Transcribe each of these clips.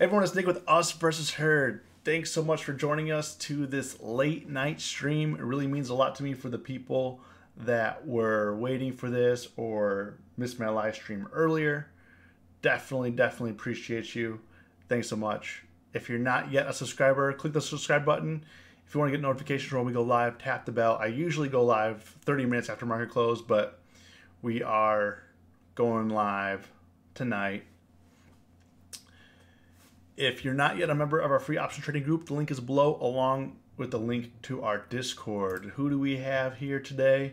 Everyone, it's Nick with Us versus Herd. Thanks so much for joining us to this late night stream. It really means a lot to me for the people that were waiting for this or missed my live stream earlier. Definitely appreciate you. Thanks so much. If you're not yet a subscriber, click the subscribe button. If you want to get notifications when we go live, tap the bell. I usually go live 30 minutes after market close, but we are going live tonight. If you're not yet a member of our free option trading group, the link is below along with the link to our Discord. Who do we have here today?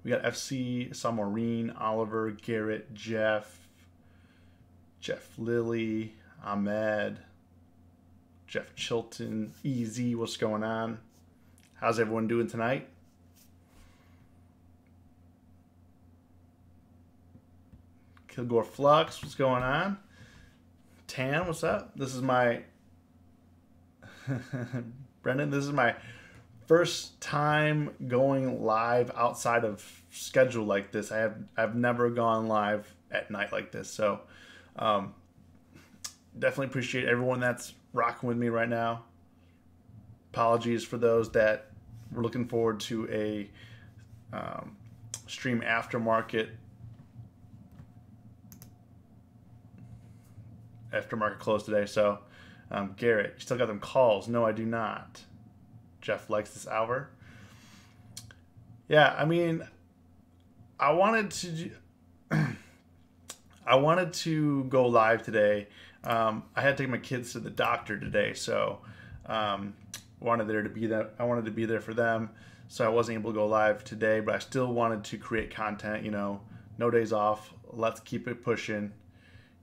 We got FC, Maureen, Oliver, Garrett, Jeff Lilly, Ahmed, Jeff Chilton, EZ, what's going on? How's everyone doing tonight? Kilgore Flux, what's going on? Tan, what's up? This is my Brendan, this is my first time going live outside of schedule like this. I've never gone live at night like this. So definitely appreciate everyone that's rocking with me right now. Apologies for those that were looking forward to a stream aftermarket close today. So Garrett, you still got them calls? No, I do not. Jeff likes this hour. Yeah, I mean, I wanted to go live today. I had to take my kids to the doctor today, so I wanted to be there for them, so I wasn't able to go live today, but I still wanted to create content. You know, no days off. Let's keep it pushing.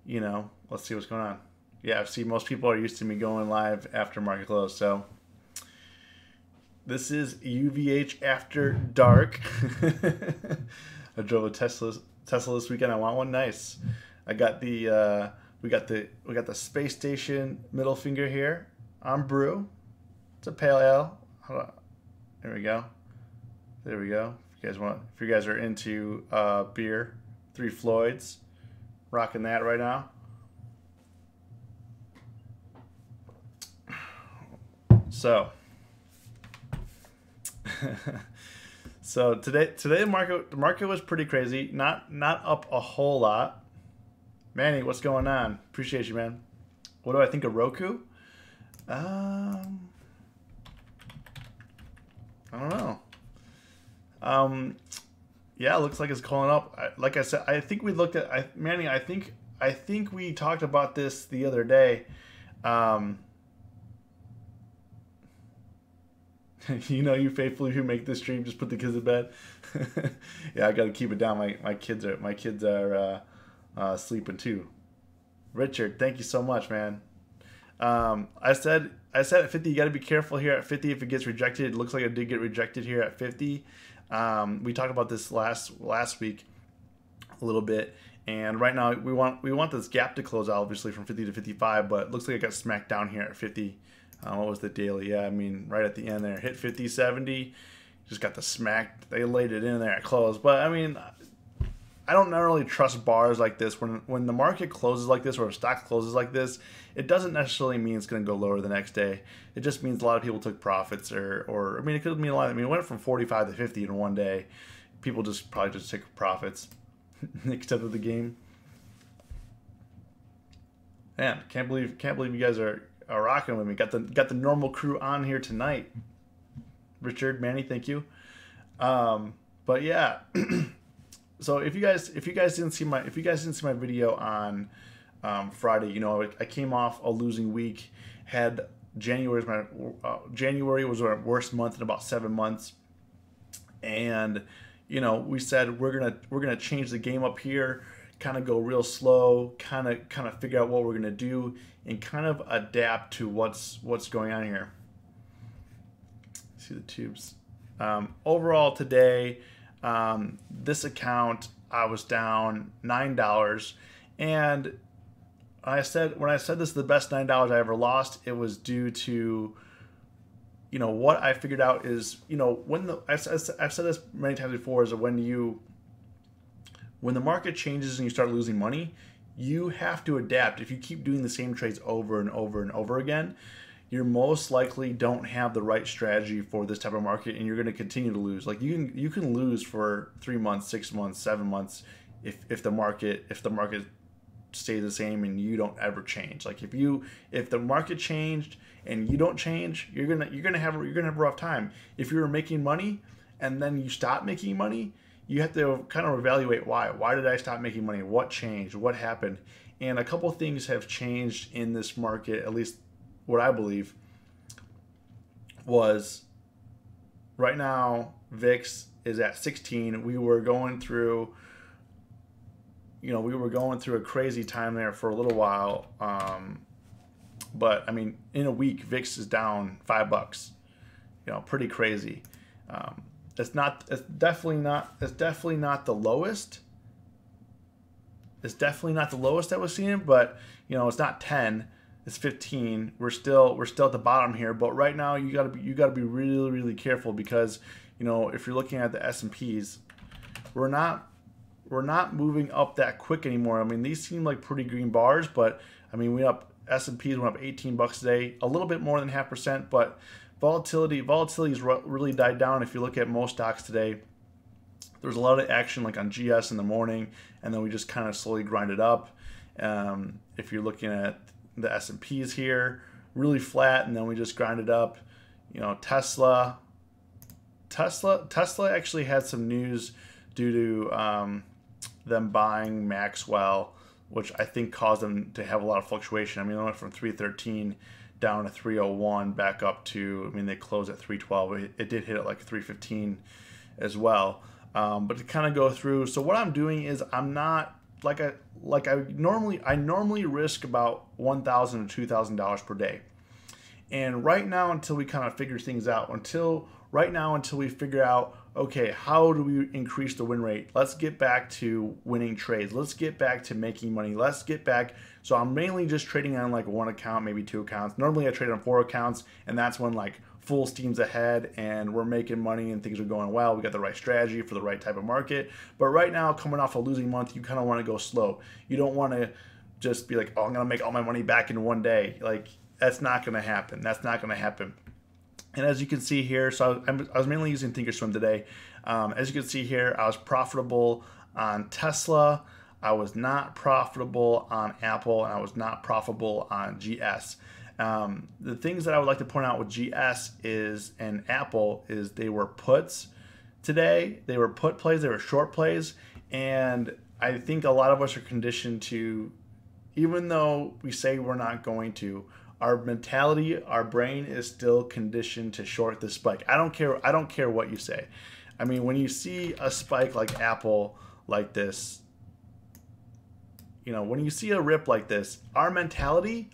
You know, let's see what's going on. Yeah, see, most people are used to me going live after market close, so this is UVH After Dark. I drove a Tesla this weekend. I want one. Nice. I got the we got the space station middle finger here on brew. It's a pale ale. Hold on. There we go. There we go. If you guys are into beer, Three Floyds, rocking that right now. So so today the market was pretty crazy. Not up a whole lot. Manny, what's going on? Appreciate you, man. What do I think of Roku? I don't know. Yeah, it looks like it's calling up. Like I said, I think we looked at Manny. I think we talked about this the other day. You know, you faithfully who make this stream just put the kids to bed. Yeah, I got to keep it down. My kids are sleeping too. Richard, thank you so much, man. I said at 50, you got to be careful here at 50 if it gets rejected. It looks like it did get rejected here at 50. We talked about this last week a little bit, and right now we want this gap to close, obviously, from 50 to 55, but it looks like it got smacked down here at 50. What was the daily? Yeah, I mean, right at the end there, hit 50, 70, just got the smack. They laid it in there at close. But I mean, I don't really trust bars like this. When the market closes like this, or a stock closes like this, it doesn't necessarily mean it's going to go lower the next day. It just means a lot of people took profits, or I mean, it could mean a lot. I mean, it went from 45 to 50 in one day. People probably just took profits. Next step of the game. Man, can't believe you guys are rocking with me. Got the normal crew on here tonight. Richard, Manny, thank you. But yeah. So if you guys didn't see my video on Friday, you know, I came off a losing week. Had January was our worst month in about 7 months, and you know, we said we're gonna change the game up here, kind of go real slow, kind of figure out what we're gonna do, and kind of adapt to what's going on here. See the tubes. Overall today, this account I was down $9, and when I said this is the best $9 I ever lost, it was due to, you know, what I figured out is, you know, I've said this many times before, is that when the market changes and you start losing money, you have to adapt. If you keep doing the same trades over and over and over again, you most likely don't have the right strategy for this type of market, and you're going to continue to lose. Like you can lose for 3 months, 6 months, 7 months if the market stays the same and you don't ever change. Like if the market changed and you don't change, you're gonna have a rough time. If you're making money and then you stop making money, you have to kind of evaluate why. Why did I stop making money? What changed? What happened? And a couple things have changed in this market, at least what I believe was right now VIX is at 16. We were going through a crazy time there for a little while. But I mean, in a week, VIX is down $5. Pretty crazy. It's definitely not the lowest. It's definitely not the lowest that we're seeing, but it's not 10. It's 15. We're still at the bottom here, but right now you gotta be really, really careful because if you're looking at the S&Ps, we're not moving up that quick anymore. I mean, these seem like pretty green bars, but I mean, S&Ps went up $18 today, a little bit more than 0.5%, but volatility's really died down. If you look at most stocks today, there was a lot of action like on GS in the morning, and then we just kind of slowly grinded up. If you're looking at the S&Ps here, really flat, and then we just grinded up. Tesla actually had some news due to them buying Maxwell, which I think caused them to have a lot of fluctuation. I mean, it went from 313 down to 301, back up to, I mean, they closed at 312. It did hit at like 315 as well. But to kind of go through, so what I'm doing is I'm not I normally risk about $1,000 to $2,000 per day. And right now, until we kind of figure things out, until we figure out, okay, how do we increase the win rate? Let's get back to winning trades. Let's get back to making money. Let's get back. So I'm mainly just trading on like one account, maybe 2 accounts. Normally I trade on 4 accounts, and that's when like full steam's ahead and we're making money and things are going well. We got the right strategy for the right type of market. But right now, coming off a losing month, you kind of want to go slow. You don't want to just be like, oh, I'm going to make all my money back in one day. Like, that's not going to happen. That's not going to happen. And as you can see here, so I was mainly using Thinkorswim today. As you can see here, I was profitable on Tesla. I was not profitable on Apple, and I was not profitable on GS. The things that I would like to point out with GS and Apple is they were puts today. They were put plays. They were short plays. And I think a lot of us are conditioned to, even though we say we're not going to, our mentality, our brain is still conditioned to short the spike. I don't care what you say. I mean, when you see a spike like Apple like this, when you see a rip like this, our mentality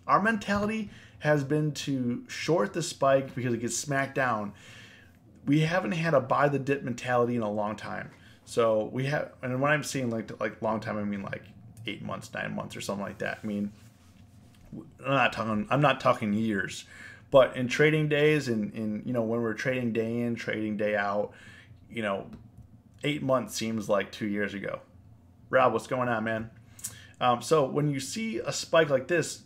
has been to short the spike because it gets smacked down. We haven't had a buy the dip mentality in a long time. So we have, and when I'm saying like long time, I mean like 8 months, 9 months, or something like that. I mean, I'm not talking years, but in trading days and when we're trading day in, trading day out, 8 months seems like 2 years ago. Rob, what's going on, man? So when you see a spike like this,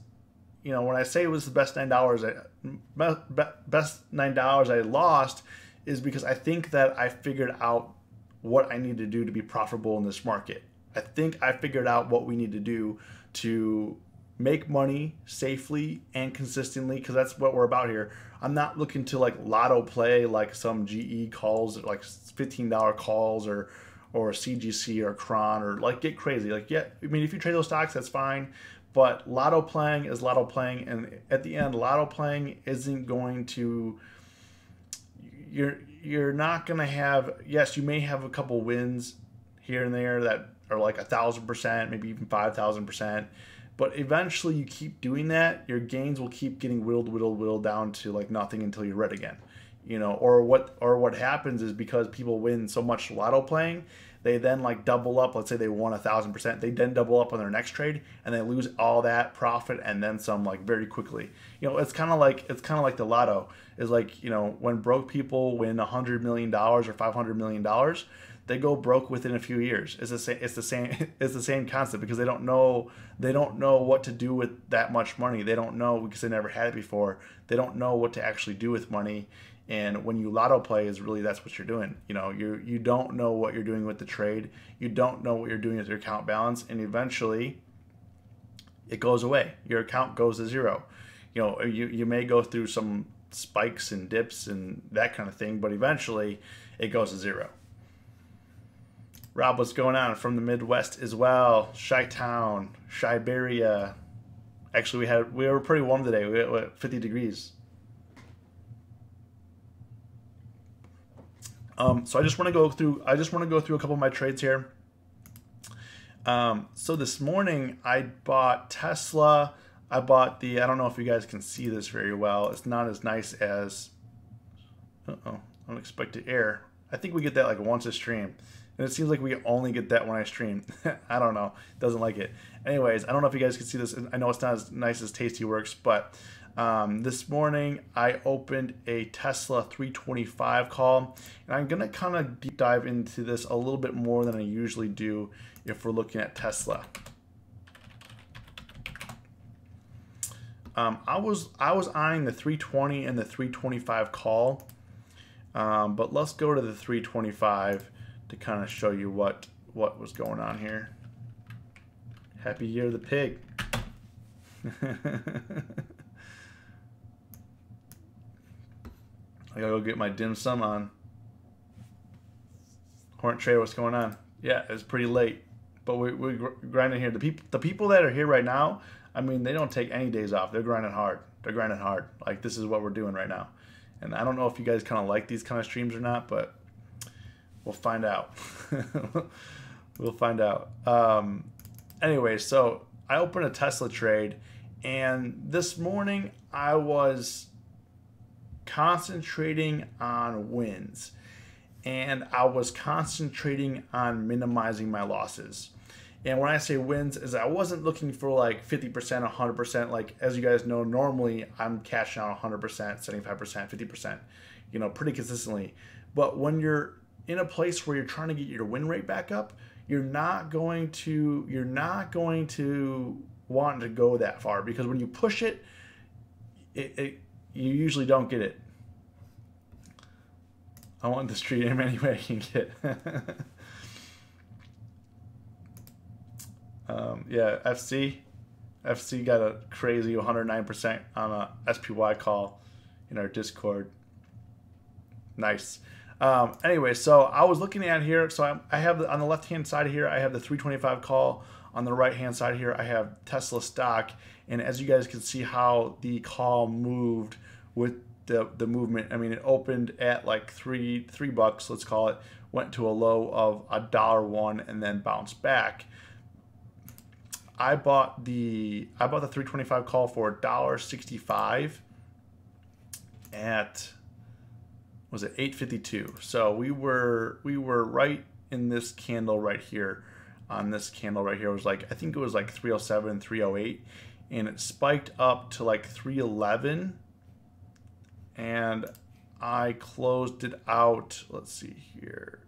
when I say it was the best $9 I lost, is because I think that I figured out what I need to do to be profitable in this market. I think I figured out what we need to do to make money safely and consistently, because that's what we're about here. I'm not looking to like lotto play like some GE calls, like $15 calls or CGC or Cron, or like get crazy. Like, yeah, I mean, if you trade those stocks, that's fine. But lotto playing is lotto playing, and at the end, lotto playing isn't going to. You're not going to have. Yes, you may have a couple wins here and there that are like 1,000%, maybe even 5,000%. But eventually, you keep doing that, your gains will keep getting whittled down to like nothing until you're red again. Or what happens is, because people win so much lotto playing, they then like double up. Let's say they won 1,000%, they then double up on their next trade, and they lose all that profit and then some, like very quickly. It's kind of like the lotto is like, when broke people win $100 million or $500 million, they go broke within a few years. It's the same. It's the same. It's the same concept because they don't know. They don't know what to do with that much money. They don't know because they never had it before. They don't know what to actually do with money. And when you lotto play, is really that's what you're doing. You know, you don't know what you're doing with the trade. You don't know what you're doing with your account balance, and eventually, it goes away. Your account goes to zero. You know, you may go through some spikes and dips and that kind of thing, but eventually, it goes to zero. Rob, what's going on from the Midwest as well? Chi-Town, Shiberia. Actually, we were pretty warm today. We had 50 degrees. So I just want to go through a couple of my trades here. So this morning I bought Tesla. I bought I don't know if you guys can see this very well. It's not as nice as, unexpected error. I think we get that like once a stream. And it seems like we only get that when I stream. I don't know. It doesn't like it. Anyways, I don't know if you guys can see this. I know it's not as nice as Tastyworks, but this morning I opened a Tesla 325 call, and I'm going to kind of deep dive into this a little bit more than I usually do if we're looking at Tesla. I was eyeing the 320 and the 325 call, but let's go to the 325 to kind of show you what was going on here. Happy Year of the Pig. I gotta go get my dim sum on. Hornet Trader, what's going on? Yeah, it's pretty late, but we're grinding here. The people that are here right now, I mean, they don't take any days off. They're grinding hard. They're grinding hard. Like, this is what we're doing right now. And I don't know if you guys kind of like these kind of streams or not, but we'll find out. We'll find out. Anyway, so I opened a Tesla trade, and this morning I was concentrating on wins, and I was concentrating on minimizing my losses. And when I say wins, is I wasn't looking for like 50%, 100%. Like, as you guys know, normally I'm cashing out 100%, 75%, 50%, you know, pretty consistently. But when you're in a place where you're trying to get your win rate back up, you're not going to want to go that far, because when you push it, you usually don't get it. I want this trade in any way I can get. Yeah, FC got a crazy 109% on a SPY call in our Discord. Nice. Anyway, so I was looking at here. So I have on the left hand side here, I have the 325 call. On the right hand side here, I have Tesla stock. And as you guys can see how the call moved with the movement. I mean, it opened at like $3, let's call it, went to a low of $1.01 and then bounced back. I bought the 325 call for $1.65 at, was it 8.52? So we were right in this candle right here. On this candle right here, it was like, I think it was like 307, 308, and it spiked up to like 311, and I closed it out, let's see here,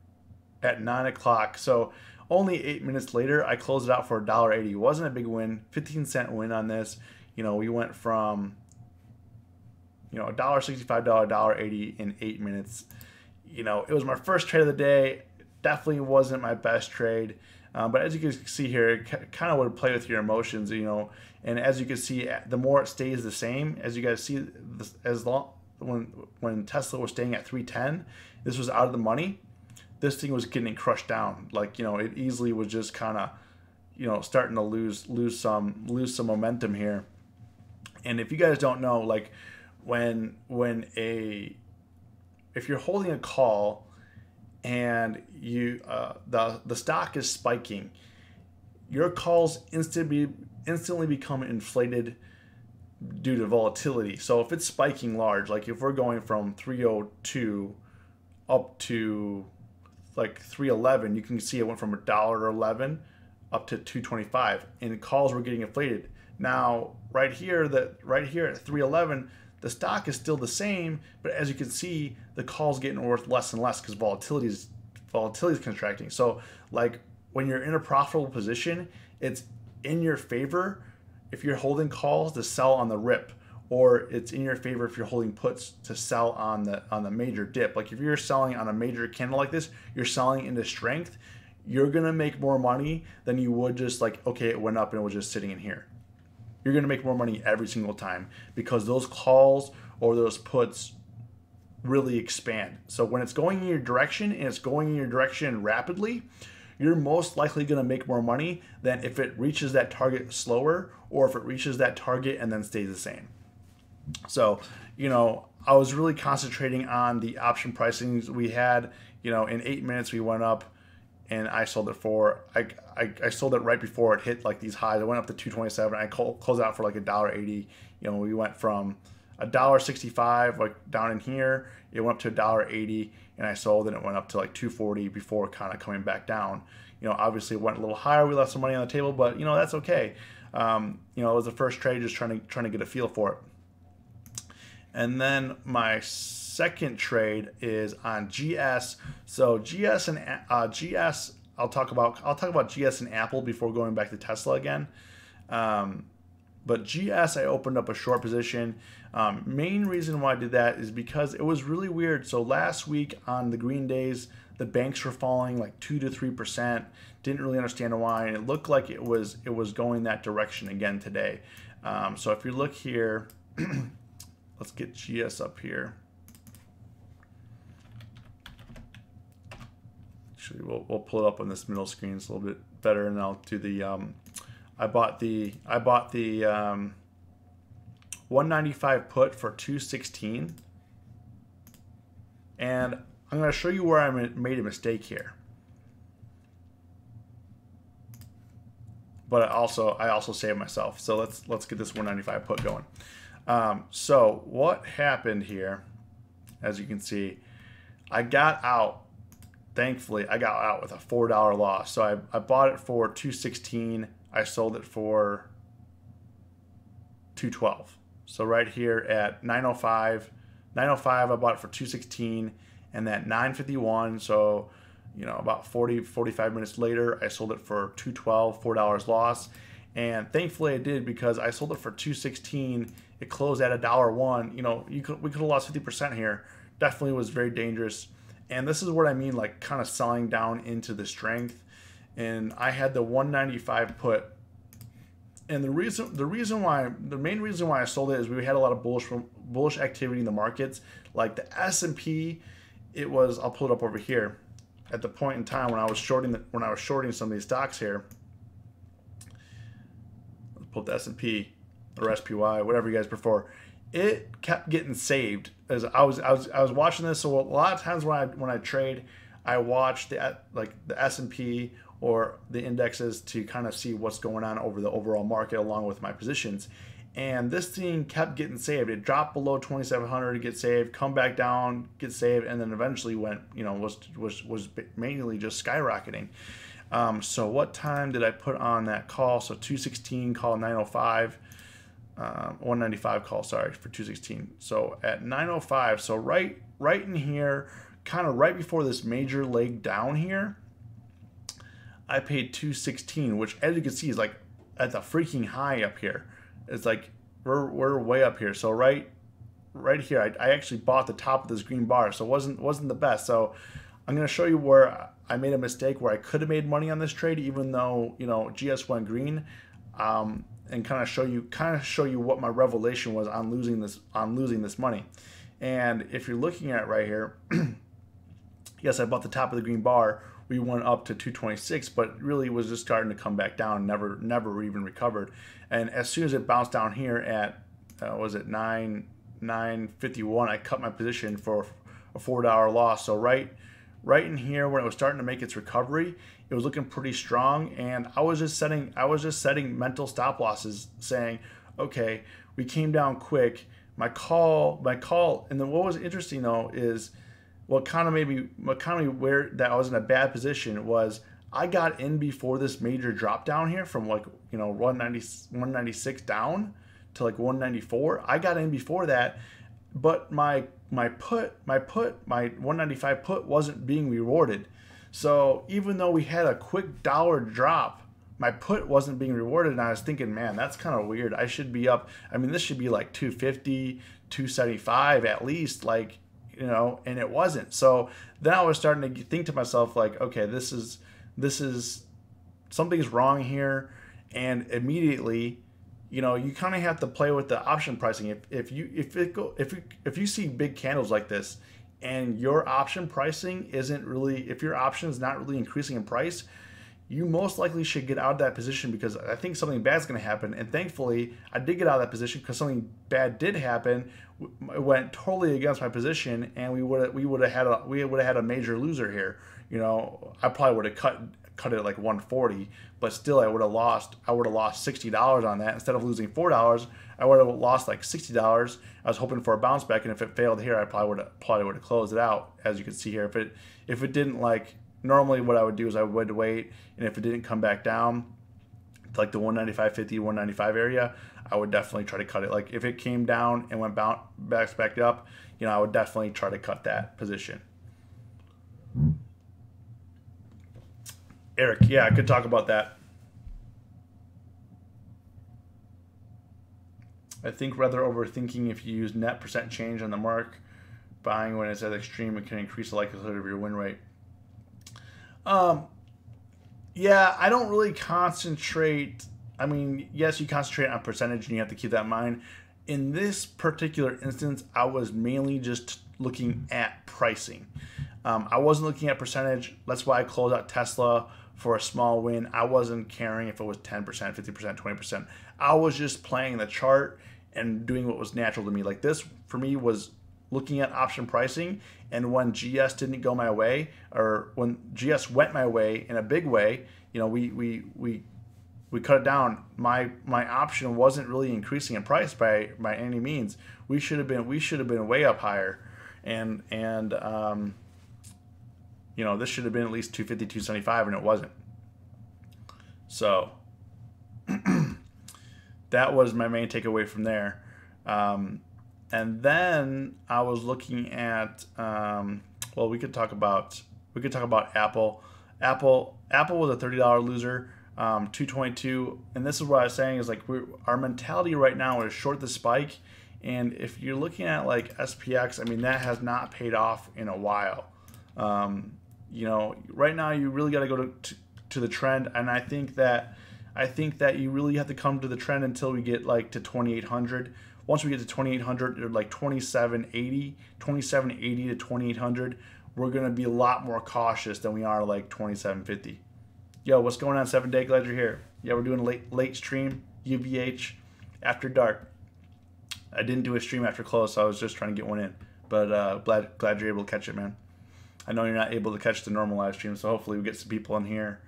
at 9 o'clock. So only 8 minutes later, I closed it out for $1.80. It wasn't a big win, 15-cent win on this. You know, we went from, you know, $1.65 to $1.80 in 8 minutes. You know, it was my first trade of the day. Definitely wasn't my best trade. But as you can see here, it kind of would play with your emotions, you know. And as you can see, the more it stays the same, as you guys see, when Tesla was staying at 310, this was out of the money. This thing was getting crushed down. Like, you know, it easily was just kind of, you know, starting to lose some momentum here. And if you guys don't know, like, if you're holding a call and you the stock is spiking, your calls instantly become inflated due to volatility. So if it's spiking large, like if we're going from 302 up to like 311, you can see it went from $1.11 up to 225, and calls were getting inflated. Now right here at 311, the stock is still the same, but as you can see, the call's getting worth less and less because volatility is volatility is contracting. So like when you're in a profitable position, it's in your favor if you're holding calls to sell on the rip, or it's in your favor if you're holding puts to sell on the major dip. Like if you're selling on a major candle like this, you're selling into strength, you're gonna make more money than you would just like, okay, it went up and it was just sitting in here. You're gonna make more money every single time because those calls or those puts really expand. So when it's going in your direction and it's going in your direction rapidly, you're most likely going to make more money than if it reaches that target slower, or if it reaches that target and then stays the same. So, I was really concentrating on the option pricings we had. In 8 minutes we went up, and I sold it for I sold it right before it hit like these highs. It went up to 227. I closed out for like $1.80. We went from $1.65 like down in here. It went up to $1.80, and I sold, and it went up to like 240 before kind of coming back down. Obviously it went a little higher. We left some money on the table, but that's okay. It was the first trade, just trying to get a feel for it. And then my second trade is on GS. So GS, I'll talk about GS and Apple before going back to Tesla again. But GS, I opened up a short position. Main reason why I did that is because it was really weird. So last week on the green days, the banks were falling like 2 to 3%. Didn't really understand why, and it looked like it was going that direction again today. So if you look here, let's get GS up here. Actually, we'll pull it up on this middle screen. It's a little bit better, and I'll do the. I bought the 195 put for 216, and I'm going to show you where I made a mistake here. But I also saved myself. So let's get this 195 put going. So what happened here, as you can see, I got out. Thankfully, I got out with a $4 loss. So I bought it for 216. I sold it for 212. So right here at 905, I bought it for 216, and at 951, so about 45 minutes later, I sold it for 212, $4 loss. And thankfully I did, because I sold it for 216. It closed at $1.01. We could have lost 50% here. Definitely was very dangerous. And this is what I mean, like kind of selling down into the strength. And I had the 195 put. And the main reason why I sold it is we had a lot of bullish activity in the markets. Like the S&P, I'll pull it up over here. At the point in time when I was shorting some of these stocks here, let's pull up the S&P or SPY, whatever you guys prefer. It kept getting saved as I was watching this. So a lot of times when I trade, I watch the S&P or the indexes to kind of see what's going on over the overall market along with my positions. And this thing kept getting saved. It dropped below 2,700 to get saved, come back down, get saved, and then eventually went, was mainly just skyrocketing. So what time did I put on that call? So 216 call 905, 195 call, sorry, for 216. So at 905, so right in here, kind of right before this major leg down here, I paid 216, which as you can see is like at the freaking high up here. It's like we're way up here. So right here, I actually bought the top of this green bar, so it wasn't the best. So I'm gonna show you where I made a mistake, where I could have made money on this trade, even though GS went green, and kind of show you what my revelation was on losing this money. And if you're looking at it right here, yes, I bought the top of the green bar. We went up to 226, but really was just starting to come back down, never even recovered. And as soon as it bounced down here at, was it 951, I cut my position for a $4 loss. So right in here when it was starting to make its recovery, it was looking pretty strong. And I was just setting mental stop losses, saying, okay, we came down quick. My call, and then what was interesting though is, what kind of made me where that I was in a bad position was I got in before this major drop down here from like 196 down to like 194. I got in before that, but my 195 put wasn't being rewarded. So even though we had a quick dollar drop, my put wasn't being rewarded, and I was thinking, man, that's kind of weird. I should be up. I mean, this should be like 250, 275 at least, like, you know, and it wasn't. So then I was starting to think to myself, like, okay, this is something's wrong here, and immediately, you know, you kind of have to play with the option pricing. If you see big candles like this, and your option pricing isn't really, if your option is not really increasing in price, you most likely should get out of that position, because I think something bad is going to happen. And thankfully, I did get out of that position because something bad did happen. It went totally against my position, and we would have had a major loser here. You know, I probably would have cut it at like 140, but still I would have lost $60 on that. Instead of losing $4, I would have lost like $60. I was hoping for a bounce back, and if it failed here, I probably would have closed it out. As you can see here, if it didn't, like, normally what I would do is I would wait, and if it didn't come back down to like the 195.50, 195 area, I would definitely try to cut it. Like if it came down and went back up, you know, I would definitely try to cut that position. Eric, yeah, I could talk about that. I think rather overthinking, if you use net percent change on the mark, buying when it's at extreme, it can increase the likelihood of your win rate. Yeah, I don't really concentrate. I mean, yes, you concentrate on percentage, and you have to keep that in mind. In this particular instance, I was mainly just looking at pricing. I wasn't looking at percentage. That's why I closed out Tesla for a small win. I wasn't caring if it was 10%, 50%, 20%. I was just playing the chart and doing what was natural to me. Like this, for me, was looking at option pricing, and when GS didn't go my way, or when GS went my way in a big way, you know, we cut it down. My option wasn't really increasing in price by any means. We should have been way up higher, and you know, this should have been at least 250, 275, and it wasn't. So that was my main takeaway from there. And then I was looking at, well, we could talk about Apple. Apple was a $30 loser, 222. And this is what I was saying is, like, our mentality right now is short the spike. And if you're looking at like SPX, I mean, that has not paid off in a while. You know, right now you really got to go to the trend, and I think that you really have to come to the trend until we get like to 2,800. Once we get to 2,800, or like 2,780 to 2,800, we're gonna be a lot more cautious than we are like 2,750. Yo, what's going on, 7 Day? Glad you're here. Yeah, we're doing a late stream, UVH after dark. I didn't do a stream after close, so I was just trying to get one in. But glad you're able to catch it, man. I know you're not able to catch the normal live stream, so hopefully we get some people in here.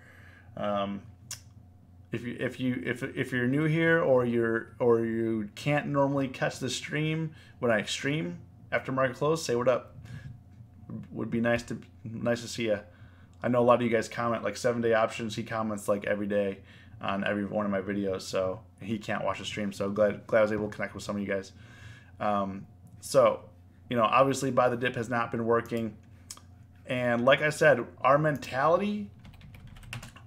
If you're new here, or you can't normally catch the stream when I stream after market close, say what up. Would be nice to see you. I know a lot of you guys comment, like 7 Day Options. He comments like every day on every one of my videos, so he can't watch the stream. So glad I was able to connect with some of you guys. So, you know, obviously buy the dip has not been working. And like I said, our mentality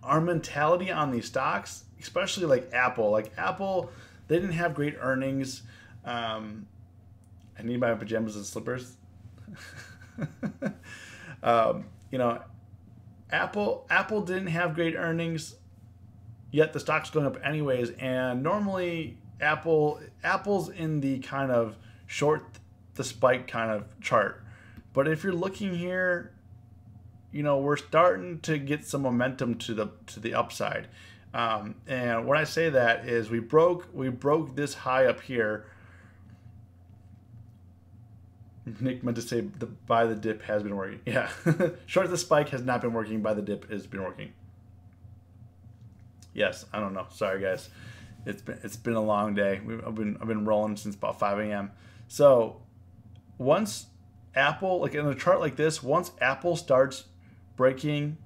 on these stocks, especially like Apple, they didn't have great earnings. I need my pajamas and slippers. You know, Apple didn't have great earnings, yet the stock's going up anyways. And normally Apple's in the kind of short the spike kind of chart. But if you're looking here, you know, we're starting to get some momentum to the upside. And when I say that is we broke this high up here. Nick meant to say buy the dip has been working. Yeah, short the spike has not been working. Buy the dip has been working. Yes, I don't know. Sorry guys, it's been a long day. I've been rolling since about 5 a.m. So once Apple, like in a chart like this, once Apple starts breaking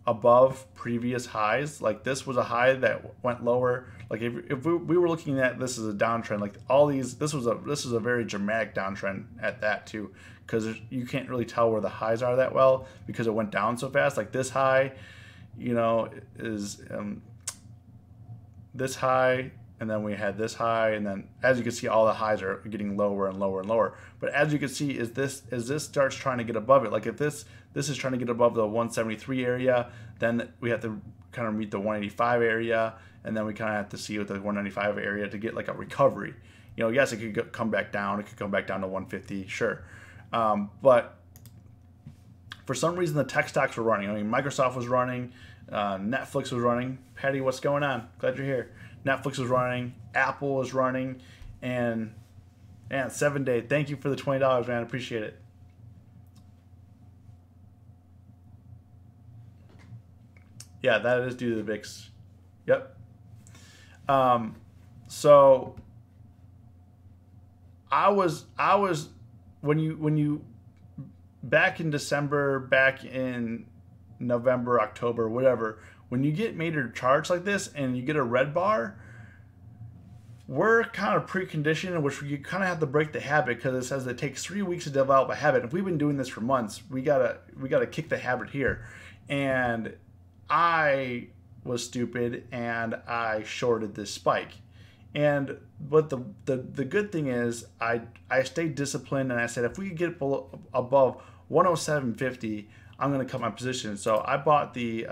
above previous highs. Like this was a high that went lower. Like if we were looking at this as a downtrend, like all these, this was a very dramatic downtrend at that too, because you can't really tell where the highs are that well because it went down so fast. Like this high, you know, is this high, and then we had this high, and then as you can see, all the highs are getting lower and lower and lower. But as you can see, as this starts trying to get above it, like if this is trying to get above the 173 area, then we have to kind of meet the 185 area, and then we kind of have to see with the 195 area to get like a recovery. You know, yes, it could come back down. It could come back down to 150, sure. But for some reason, the tech stocks were running. I mean, Microsoft was running, Netflix was running. Patty, what's going on? Glad you're here. Netflix was running, Apple was running, and 7 Day. Thank you for the $20, man. Appreciate it. Yeah, that is due to the VIX. Yep. So I was when you back in December, back in November, October, whatever, when you get major charts like this and you get a red bar, we're kind of preconditioned in which you kind of have to break the habit, because it says it takes 3 weeks to develop a habit. If we've been doing this for months, we gotta kick the habit here. And I was stupid and I shorted this spike. And but the good thing is I stayed disciplined, and I said if we could get above 107.50, I'm gonna cut my position. So I bought the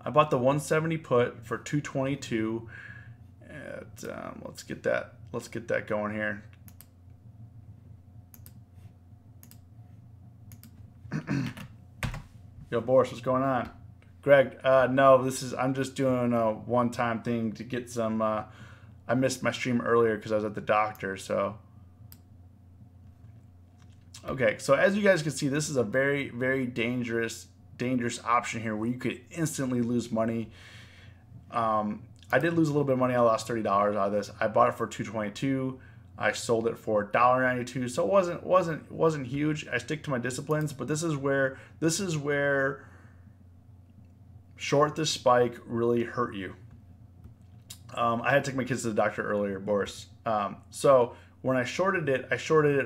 170 put for 222. Let's get that going here. Yo, Boris, what's going on? Greg, no, I'm just doing a one-time thing to get some. I missed my stream earlier because I was at the doctor. So, okay, so as you guys can see, this is a very, very dangerous option here where you could instantly lose money. I did lose a little bit of money. I lost $30 out of this. I bought it for $2.22. I sold it for $1.92. So it wasn't huge. I stick to my disciplines, but this is where short this spike really hurt you. I had to take my kids to the doctor earlier, Boris. So when I shorted it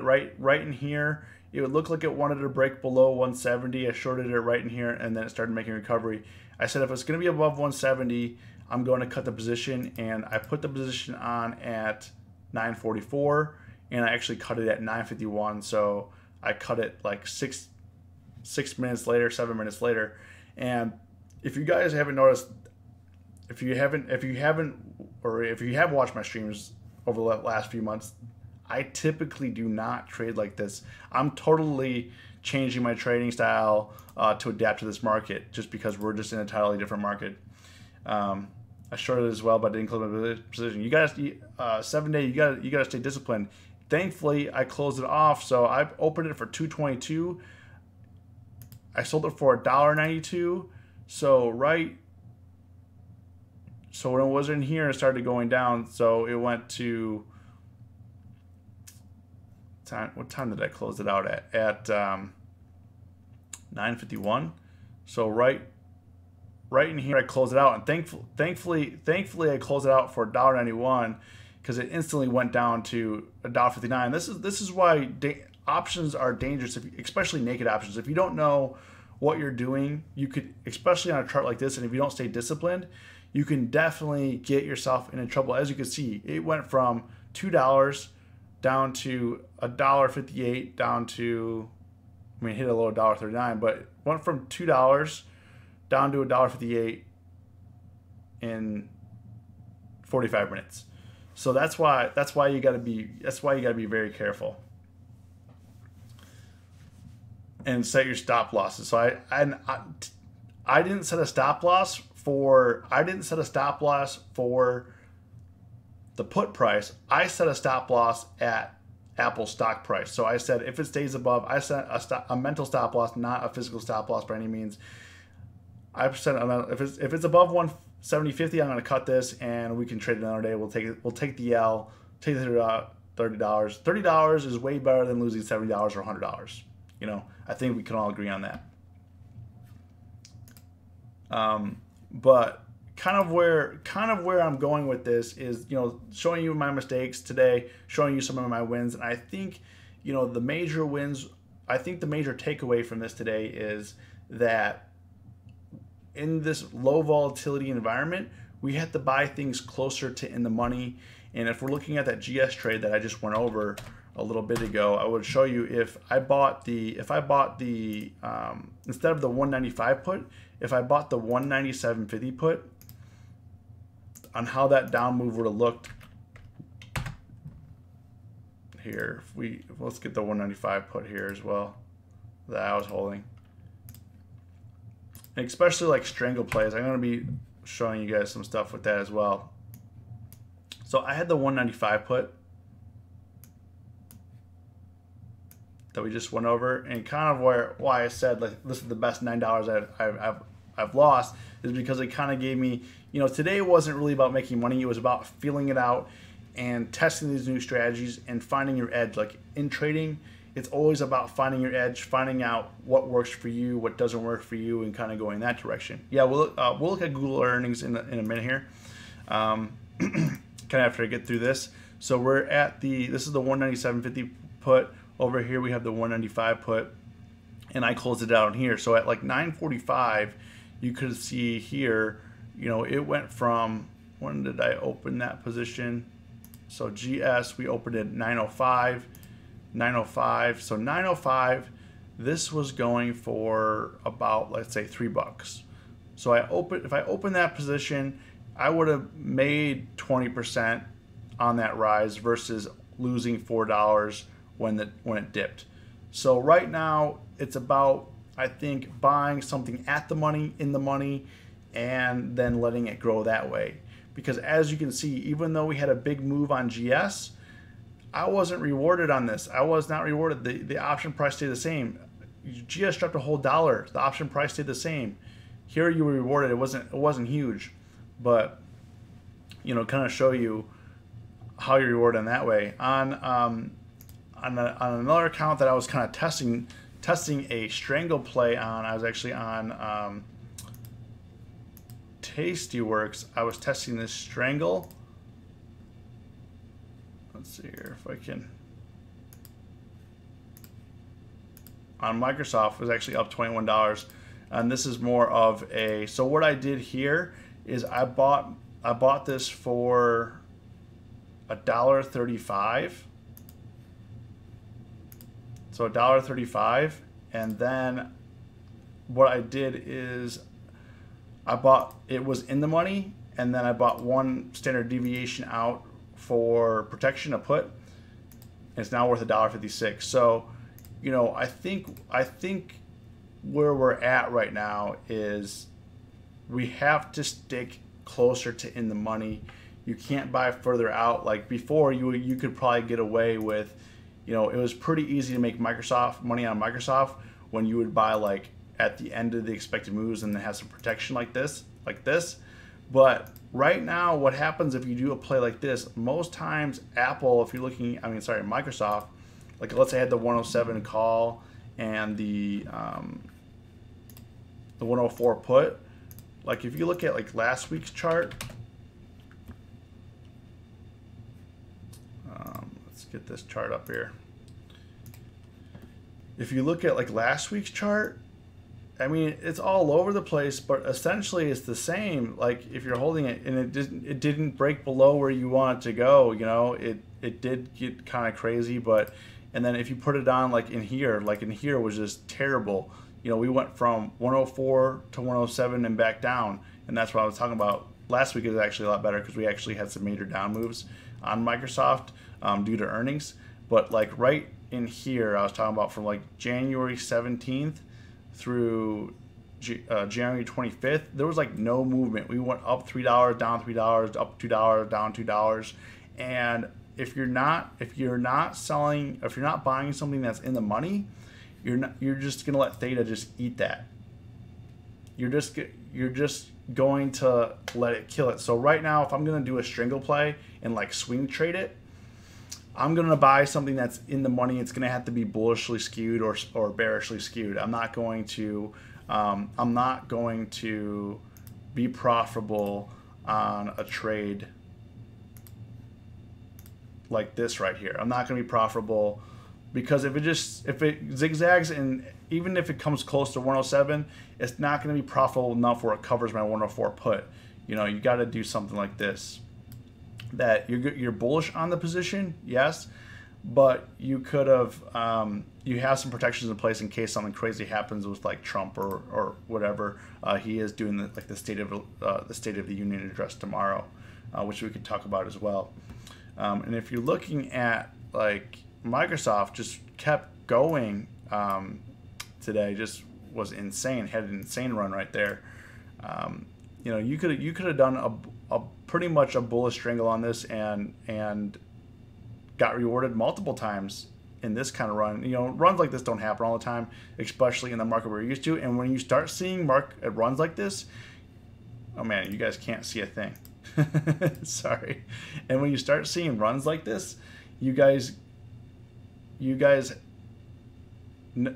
right in here. It would look like it wanted to break below 170. I shorted it right in here, and then it started making recovery. I said if it's going to be above 170, I'm going to cut the position, and I put the position on at 944, and I actually cut it at 951. So I cut it like 7 minutes later. And if you guys haven't noticed, if you have watched my streams over the last few months, I typically do not trade like this. I'm totally changing my trading style to adapt to this market, just because we're just in a entirely different market. I shorted as well, but I didn't close my position. You guys, 7 Day, you gotta stay disciplined. Thankfully, I closed it off, so I opened it for $2.22. I sold it for $1.92. So when it was in here, it started going down. So it went to what time did I close it out at? At 9:51. So right in here, I closed it out, and thankfully I closed it out for $1.91 because it instantly went down to $1.59. This is why options are dangerous, especially naked options. If you don't know what you're doing, you could, especially on a chart like this, and if you don't stay disciplined, you can definitely get yourself into trouble. As you can see, it went from $2 down to $1.58, down to, I mean, it hit a low $1.39, but it went from $2 down to $1.58 in 45 minutes. So that's why you got to be very careful and set your stop losses. So I didn't set a stop loss for the put price. I set a stop loss at Apple's stock price. So I said if it stays above, I set a mental stop loss, not a physical stop loss by any means. I said if it's above 170.50, I'm going to cut this, and we can trade it another day. We'll take the L, take the $30. $30 is way better than losing $70 or $100. You know, I think we can all agree on that. But kind of where I'm going with this is, showing you my mistakes today, showing you some of my wins, and I think, the major wins. I think the major takeaway from this today is that in this low volatility environment, we have to buy things closer to in the money. And if we're looking at that GS trade that I just went over a little bit ago, I would show you if I bought the instead of the 195 put, if I bought the 197.50 put, on how that down move would have looked here. Let's get the 195 put here as well that I was holding. And especially like strangle plays, I'm going to be showing you guys some stuff with that as well. So I had the 195 put that we just went over, and kind of why I said like this is the best $9 I've lost is because it kind of gave me, today wasn't really about making money. It was about feeling it out and testing these new strategies and finding your edge. Like in trading, it's always about finding your edge, finding out what works for you, what doesn't work for you, and kind of going that direction. Yeah, we'll look at Google earnings in a minute here. Kind of after I get through this. So we're at this is the 197.50 put. Over here we have the 195 put, and I closed it out here. So at like 9:45, you could see here, it went from, when did I open that position? So GS, we opened it at 9:05, 9:05. So 9:05, this was going for about, let's say, $3. So if I open that position, I would have made 20% on that rise versus losing $4 when it dipped. So right now it's about, I think, buying something at the money, in the money, and then letting it grow that way. Because as you can see, even though we had a big move on GS, I wasn't rewarded on this. I was not rewarded. The option price stayed the same. GS dropped a whole dollar. The option price stayed the same. Here you were rewarded. It wasn't huge, but kind of show you how you're rewarded in that way. On another account that I was kind of testing a strangle play on, I was actually on Tastyworks. I was testing this strangle. Let's see here if I can. On Microsoft, it was actually up $21, and this is more of a. So what I did here is I bought this for $1.35. So $1.35, and then what I did is it was in the money, and then I bought one standard deviation out for protection, a put. It's now worth $1.56. So, I think where we're at right now is we have to stick closer to in the money. You can't buy further out. Like before, you could probably get away with, it was pretty easy to make money on Microsoft when you would buy like at the end of the expected moves and then have some protection like this. But right now, what happens if you do a play like this? Most times, Microsoft, like let's say I had the 107 call and the 104 put. Like if you look at like last week's chart, let's get this chart up here. If you look at like last week's chart, I mean, it's all over the place, but essentially it's the same. Like if you're holding it and it didn't break below where you want it to go, it did get kind of crazy, and then if you put it on like in here was just terrible. We went from 104 to 107 and back down, and that's what I was talking about. Last week is actually a lot better because we actually had some major down moves on Microsoft due to earnings. But like right in here, I was talking about from like January 17th through January 25th, there was like no movement. We went up $3, down $3, up $2, down $2. And if you're not buying something that's in the money, you're just gonna let theta just eat that. You're just going to let it kill it. So right now, if I'm gonna do a strangle play and like swing trade it, I'm going to buy something that's in the money. It's going to have to be bullishly skewed or bearishly skewed. I'm not going to I'm not going to be profitable on a trade like this right here. I'm not going to be profitable because if it zigzags, and even if it comes close to 107, it's not going to be profitable enough where it covers my 104 put. You know, you got to do something like this. That you're bullish on the position, yes, but you could have you have some protections in place in case something crazy happens with like Trump or whatever he is doing the State of the Union address tomorrow, which we could talk about as well. And if you're looking at like Microsoft, just kept going today, just was insane, had an insane run right there. You know, you could have done a pretty much a bullish strangle on this and got rewarded multiple times in this kind of run. You know, runs like this don't happen all the time, especially in the market we're used to. And when you start seeing runs like this, oh man, you guys can't see a thing. Sorry. And when you start seeing runs like this, you guys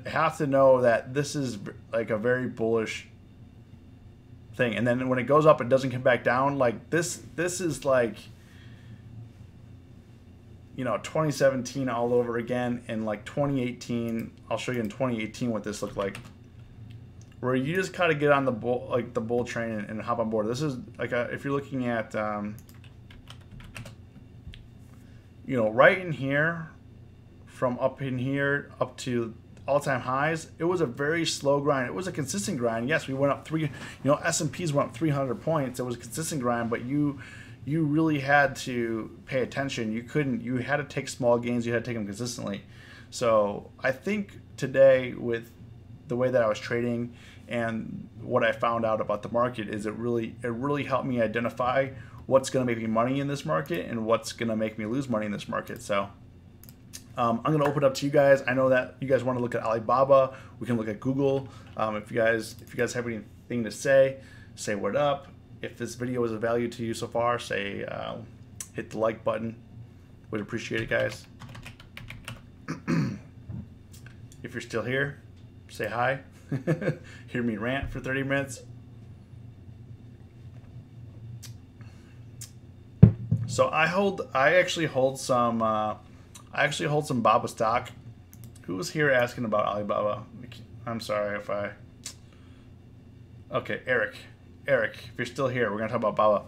have to know that this is like a very bullish thing. And then when it goes up, it doesn't come back down. Like this is like, you know, 2017 all over again. And like 2018, I'll show you in 2018 what this looked like, where you just kind of get on the bull train and hop on board. This is like if you're looking at, you know, right in here, from up in here up to all-time highs, it was a very slow grind. It was a consistent grind. Yes, we went up S&Ps went up 300 points. It was a consistent grind, but you really had to pay attention. You had to take small gains. You had to take them consistently. So I think today, with the way that I was trading and what I found out about the market, is it really helped me identify what's going to make me money in this market and what's going to make me lose money in this market. So I'm going to open it up to you guys. I know that you guys want to look at Alibaba. We can look at Google. If you guys have anything to say what up. If this video was of value to you so far, hit the like button. Would appreciate it, guys. If you're still here, say hi. Hear me rant for 30 minutes. So I actually hold some Baba stock. Who was here asking about Alibaba? I'm sorry if I... Okay, Eric, if you're still here, we're going to talk about Baba.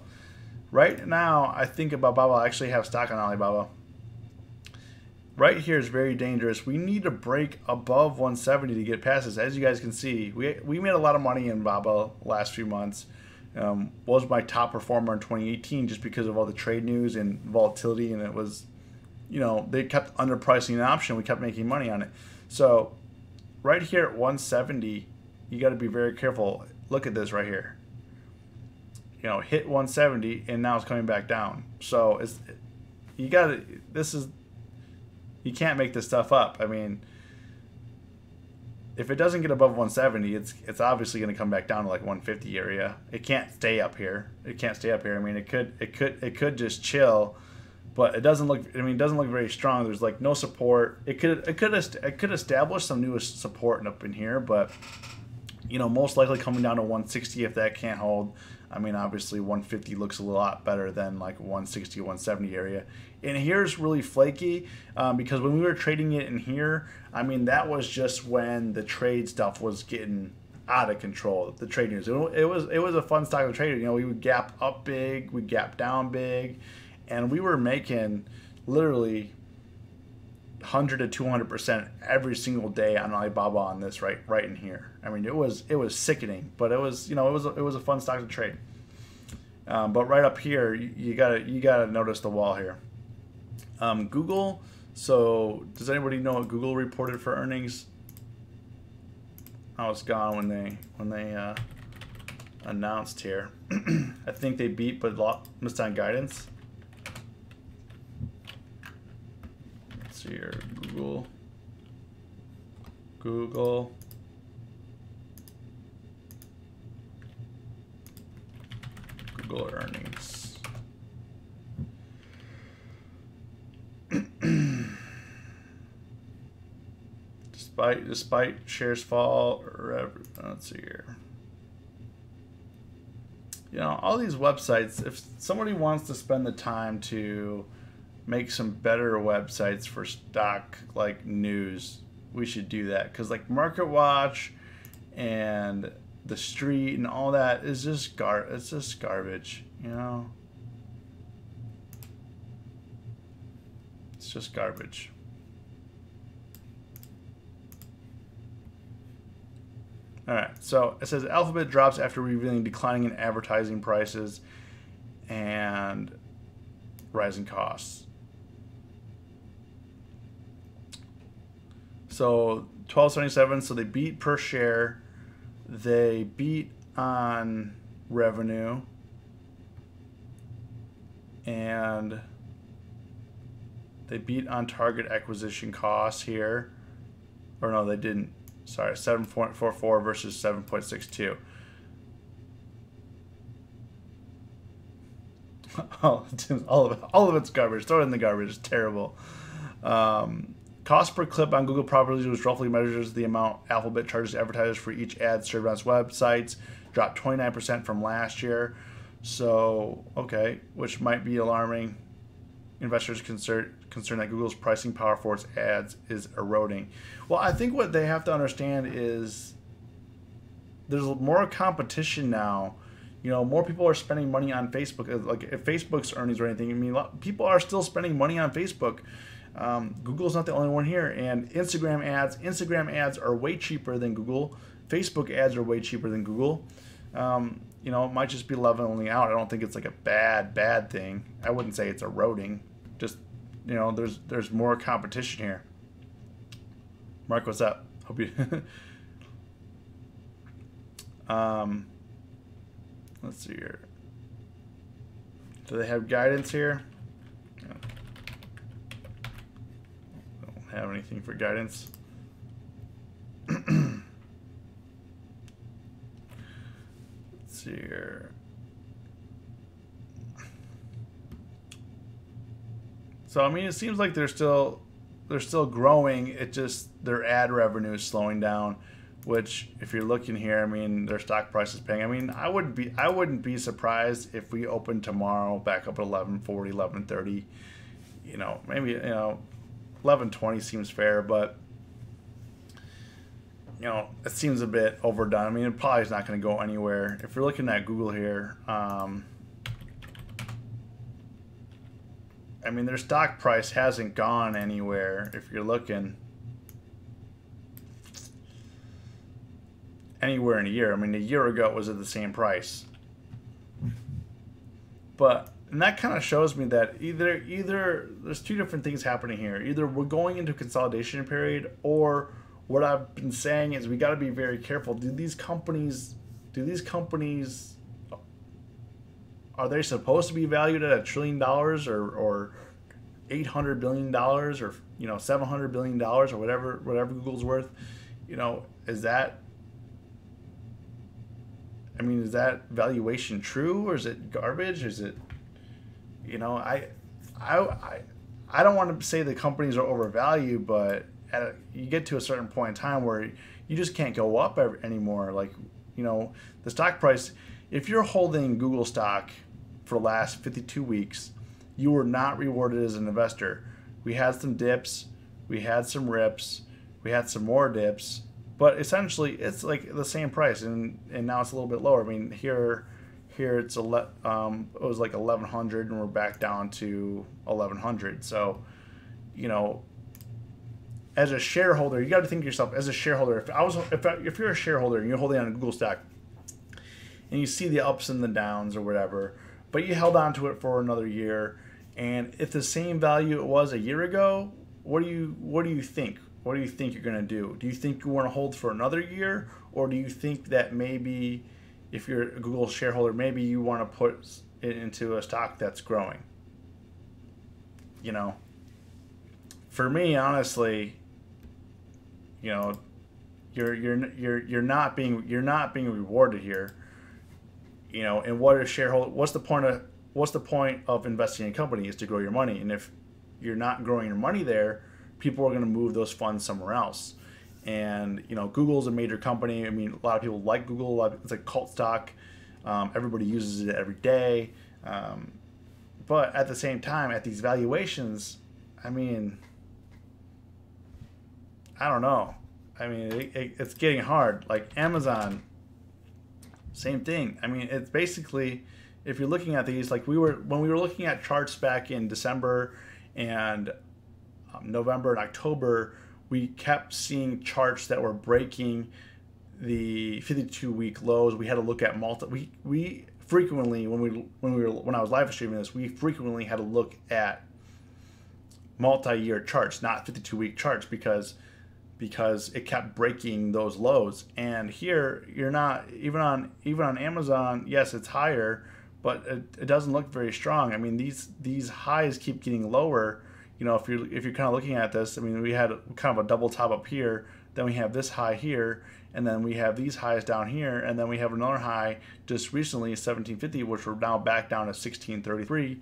Right now, I think about Baba, I actually have stock on Alibaba. Right here is very dangerous. We need to break above 170 to get past this. As you guys can see, we made a lot of money in Baba last few months. Was my top performer in 2018 just because of all the trade news and volatility, and it was... You know, they kept underpricing an option. We kept making money on it. So right here at 170, you got to be very careful. Look at this right here. You know, hit 170 and now it's coming back down. So you can't make this stuff up. I mean, if it doesn't get above 170, it's obviously going to come back down to like 150 area. It can't stay up here. I mean, it could just chill. But it doesn't look. I mean, it doesn't look very strong. There's like no support. It could establish some new support up in here, but you know, most likely coming down to 160 if that can't hold. I mean, obviously 150 looks a lot better than like 160, 170 area. And here's really flaky because when we were trading it in here, I mean, that was just when the trade stuff was getting out of control. The trade news. It was a fun stock to trade. You know, we would gap up big, we gap down big. And we were making literally 100 to 200% every single day on Alibaba on this right in here. I mean, it was sickening, but it was a fun stock to trade. But right up here, you gotta notice the wall here. Google. So does anybody know what Google reported for earnings? I was gone when they announced here. I think they beat but missed on guidance. Here, Google earnings. Just Despite shares fall, let's see here. You know, all these websites, if somebody wants to spend the time to make some better websites for stock like news, we should do that. Because like MarketWatch and The Street and all that is just it's just garbage, you know? It's just garbage. All right, so it says Alphabet drops after revealing declining in advertising prices and rising costs. So $12.77. So they beat per share. They beat on revenue, and they beat on target acquisition costs here. Or no, they didn't. Sorry, 7.44 versus 7.62. all of it's garbage. Throw it in the garbage. It's terrible. Cost per clip on Google properties, which roughly measures the amount Alphabet charges advertisers for each ad served on its websites, dropped 29% from last year. So, okay, which might be alarming. Investors concerned that Google's pricing power for its ads is eroding. Well, I think what they have to understand is there's more competition now. You know, more people are spending money on Facebook. Like if Facebook's earnings or anything, I mean, people are still spending money on Facebook. Google's not the only one here, and Instagram ads are way cheaper than Google. Facebook ads are way cheaper than Google. You know, it might just be leveling out. I don't think it's like a bad thing. I wouldn't say it's eroding. Just, you know, there's more competition here. Mark, what's up? Hope you. Let's see here. Do they have guidance here? No. Don't have anything for guidance. Here. So I mean, it seems like they're still growing. It just their ad revenue is slowing down, which if you're looking here, I mean, their stock price is paying. I mean, I wouldn't be surprised if we open tomorrow back up at 11.40, 11.30. You know, maybe 11.20 seems fair, but you know, it seems a bit overdone. I mean, it probably is not going to go anywhere. If you're looking at Google here, I mean, their stock price hasn't gone anywhere. If you're looking anywhere in a year, I mean, a year ago it was at the same price. And that kind of shows me that either there's two different things happening here. Either we're going into a consolidation period, or what I've been saying is we got to be very careful. Do these companies, are they supposed to be valued at $1 trillion or $800 billion or $700 billion or whatever Google's worth? You know, is that valuation true, or is it garbage? Is it, you know, I don't want to say the companies are overvalued, but you get to a certain point in time where you just can't go up anymore. Like, you know, the stock price, if you're holding Google stock for the last 52 weeks, you were not rewarded as an investor. We had some dips, we had some rips, we had some more dips, but essentially it's like the same price, and now it's a little bit lower. I mean, here it's it was like 1100 and we're back down to 1100. So, you know, as a shareholder, you got to think to yourself, as a shareholder, if you're a shareholder and you're holding on to Google stock and you see the ups and the downs or whatever, but you held on to it for another year, and if the same value it was a year ago, what do you think? What do you think you're going to do? Do you think you want to hold for another year, or do you think that maybe if you're a Google shareholder, maybe you want to put it into a stock that's growing? You know, for me, honestly, you know, you're not being rewarded here. You know, and what's the point of investing in a company is to grow your money, and if you're not growing your money there, people are going to move those funds somewhere else. And Google's a major company. I mean, a lot of people like Google. It's like cult stock. Everybody uses it every day. But at the same time, at these valuations, I mean, I don't know. I mean, it's getting hard. Like Amazon, same thing. I mean, it's basically, if you're looking at these, like when we were looking at charts back in December and November and October, we kept seeing charts that were breaking the 52-week lows. We had to look at we frequently when I was live streaming this, we frequently had to look at multi-year charts, not 52-week charts, because it kept breaking those lows. And here you're not even on Amazon. Yes, it's higher, but it doesn't look very strong. I mean, these highs keep getting lower. If you're kind of looking at this, I mean, we had kind of a double top up here, then we have this high here, and then we have these highs down here, and then we have another high just recently, 1750, which we're now back down to 1633.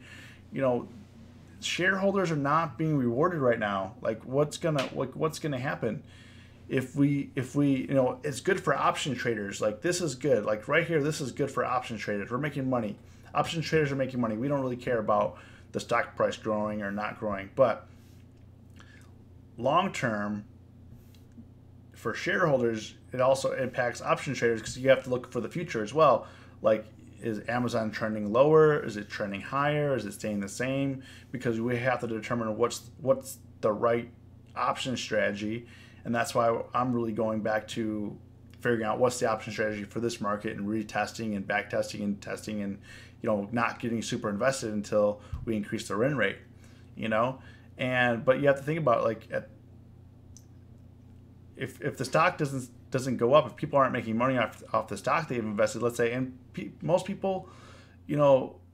Shareholders are not being rewarded right now. Like what's gonna happen if we it's good for option traders. Like this is good. Like right here, this is good for option traders. We're making money. Option traders are making money. We don't really care about the stock price growing or not growing. But long term, for shareholders, it also impacts option traders because you have to look for the future as well. Like, is Amazon trending lower? Is it trending higher? Is it staying the same? Because we have to determine what's the right option strategy. And that's why I'm really going back to figuring out what's the option strategy for this market and retesting and back testing and testing and not getting super invested until we increase the win rate, but you have to think about like if the stock doesn't go up, if people aren't making money off the stock they've invested, let's say, and most people,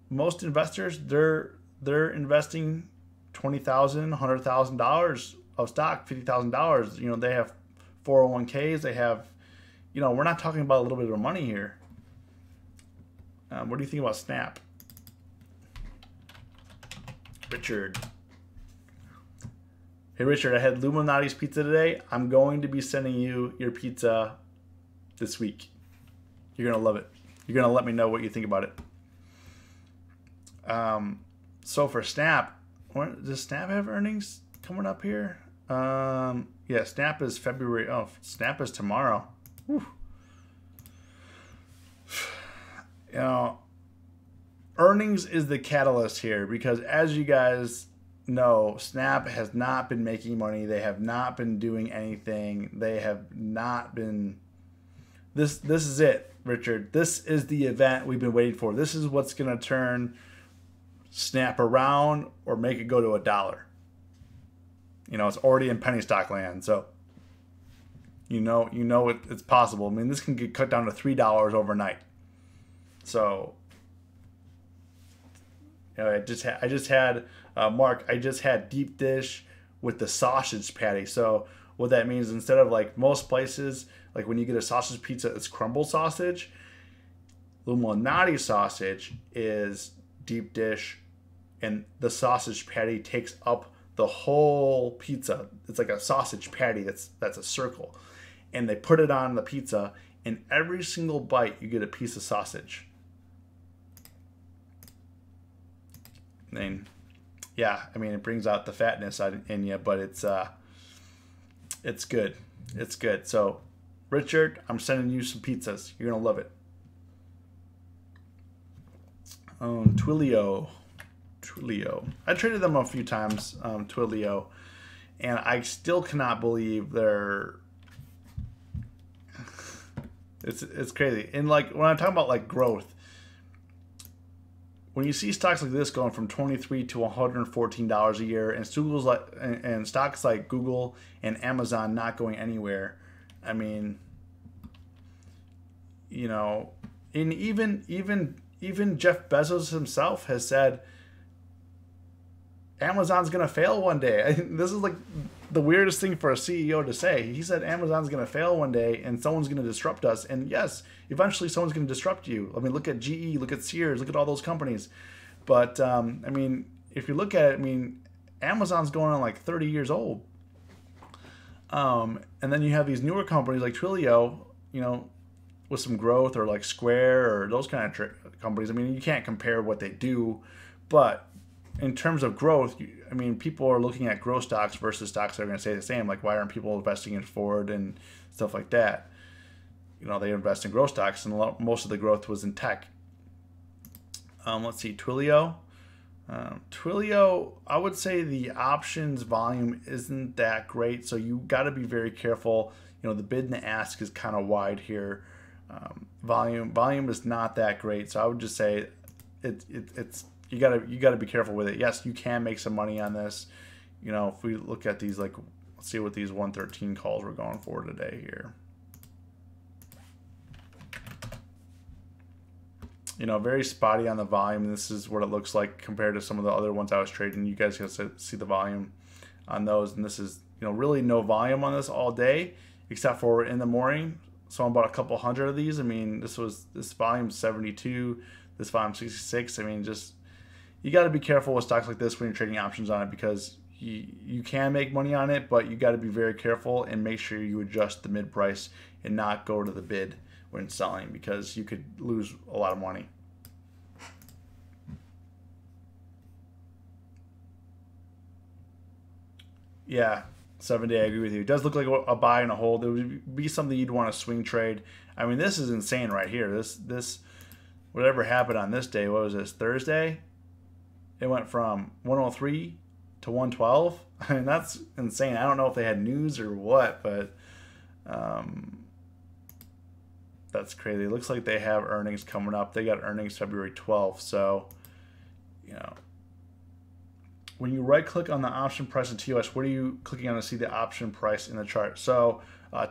most investors, they're investing $20,000, $100,000 of stock, $50,000. They have 401ks, they have, we're not talking about a little bit of money here. What do you think about Snap? Richard. Hey, Richard, I had Luminati's pizza today. I'm going to be sending you your pizza this week. You're going to love it. You're going to let me know what you think about it. So for Snap, does Snap have earnings coming up here? Yeah, Snap is February. Oh, Snap is tomorrow. Whew. Earnings is the catalyst here because, as you guys know, Snap has not been making money. They have not been doing anything. They have not been. This is it, Richard. This is the event we've been waiting for. This is what's going to turn Snap around or make it go to $1. It's already in penny stock land, so it's possible. I mean, this can get cut down to $3 overnight. So, I just had Mark. I just had deep dish with the sausage patty. So what that means, instead of like most places, like when you get a sausage pizza, it's crumble sausage. Illuminati sausage is deep dish, and the sausage patty takes up the whole pizza. It's like a sausage patty that's a circle, and they put it on the pizza, and every single bite you get a piece of sausage. And yeah, I mean, it brings out the fatness in you, but it's good. It's good. So, Richard, I'm sending you some pizzas. You're gonna love it. Twilio. I traded them a few times, Twilio, and I still cannot believe they're. It's crazy. And like when I'm talking about like growth, when you see stocks like this going from $23 to $114 a year, and stocks like Google and Amazon not going anywhere, I mean, and even Jeff Bezos himself has said Amazon's gonna fail one day. This is like the weirdest thing for a CEO to say. He said Amazon's gonna fail one day and someone's gonna disrupt us. And yes, eventually someone's gonna disrupt you. I mean, look at GE, look at Sears, look at all those companies. But I mean, if you look at it, I mean, Amazon's going on like 30 years old. And then you have these newer companies like Twilio, you know, with some growth, or like Square or those kind of companies. I mean, you can't compare what they do, but in terms of growth, I mean, people are looking at growth stocks versus stocks that are going to stay the same. Like, why aren't people investing in Ford and stuff like that? You know, they invest in growth stocks, and most of the growth was in tech. Let's see, Twilio. Twilio, I would say the options volume isn't that great, so you got to be very careful. You know, the bid and the ask is kind of wide here. Volume is not that great, so I would just say it's you gotta be careful with it. Yes, you can make some money on this. You know, if we look at these, like, let's see what these 113 calls we're going for today here. You know, very spotty on the volume. This is what it looks like compared to some of the other ones I was trading. You guys can see the volume on those, and this is, you know, really no volume on this all day, except for in the morning. So I'm about a couple hundred of these. I mean, this volume 72, this volume 66. I mean, just, you got to be careful with stocks like this when you're trading options on it, because you can make money on it, but you got to be very careful and make sure you adjust the mid price and not go to the bid when selling, because you could lose a lot of money. Yeah, 7 day, I agree with you. It does look like a buy and a hold. It would be something you'd want to swing trade. I mean, this is insane right here. This whatever happened on this day, what was this, Thursday? It went from 103 to 112. I mean, that's insane. I don't know if they had news or what, but that's crazy. It looks like they have earnings coming up. They got earnings February 12th. So, you know, when you right click on the option price in TOS, what are you clicking on to see the option price in the chart? So,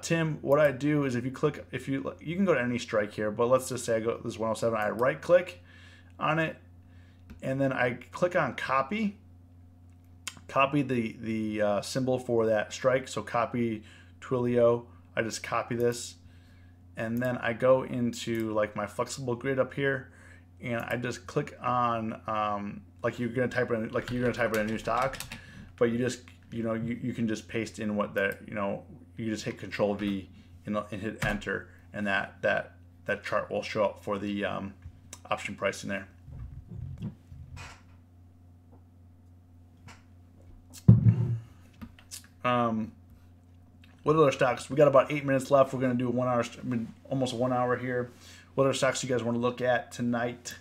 Tim, what I do is, if you can go to any strike here, but let's just say I go this 107. I right click on it, and then I click on copy the symbol for that strike. So copy Twilio. I just copy this, and then I go into like my flexible grid up here, and I just click on like you're gonna type in a new stock, but you just, you know, you can just paste in what that, you know, you just hit Control V and hit enter, and that chart will show up for the option price in there. What other stocks? We got about 8 minutes left. We're going to do almost 1 hour here. What other stocks do you guys want to look at tonight?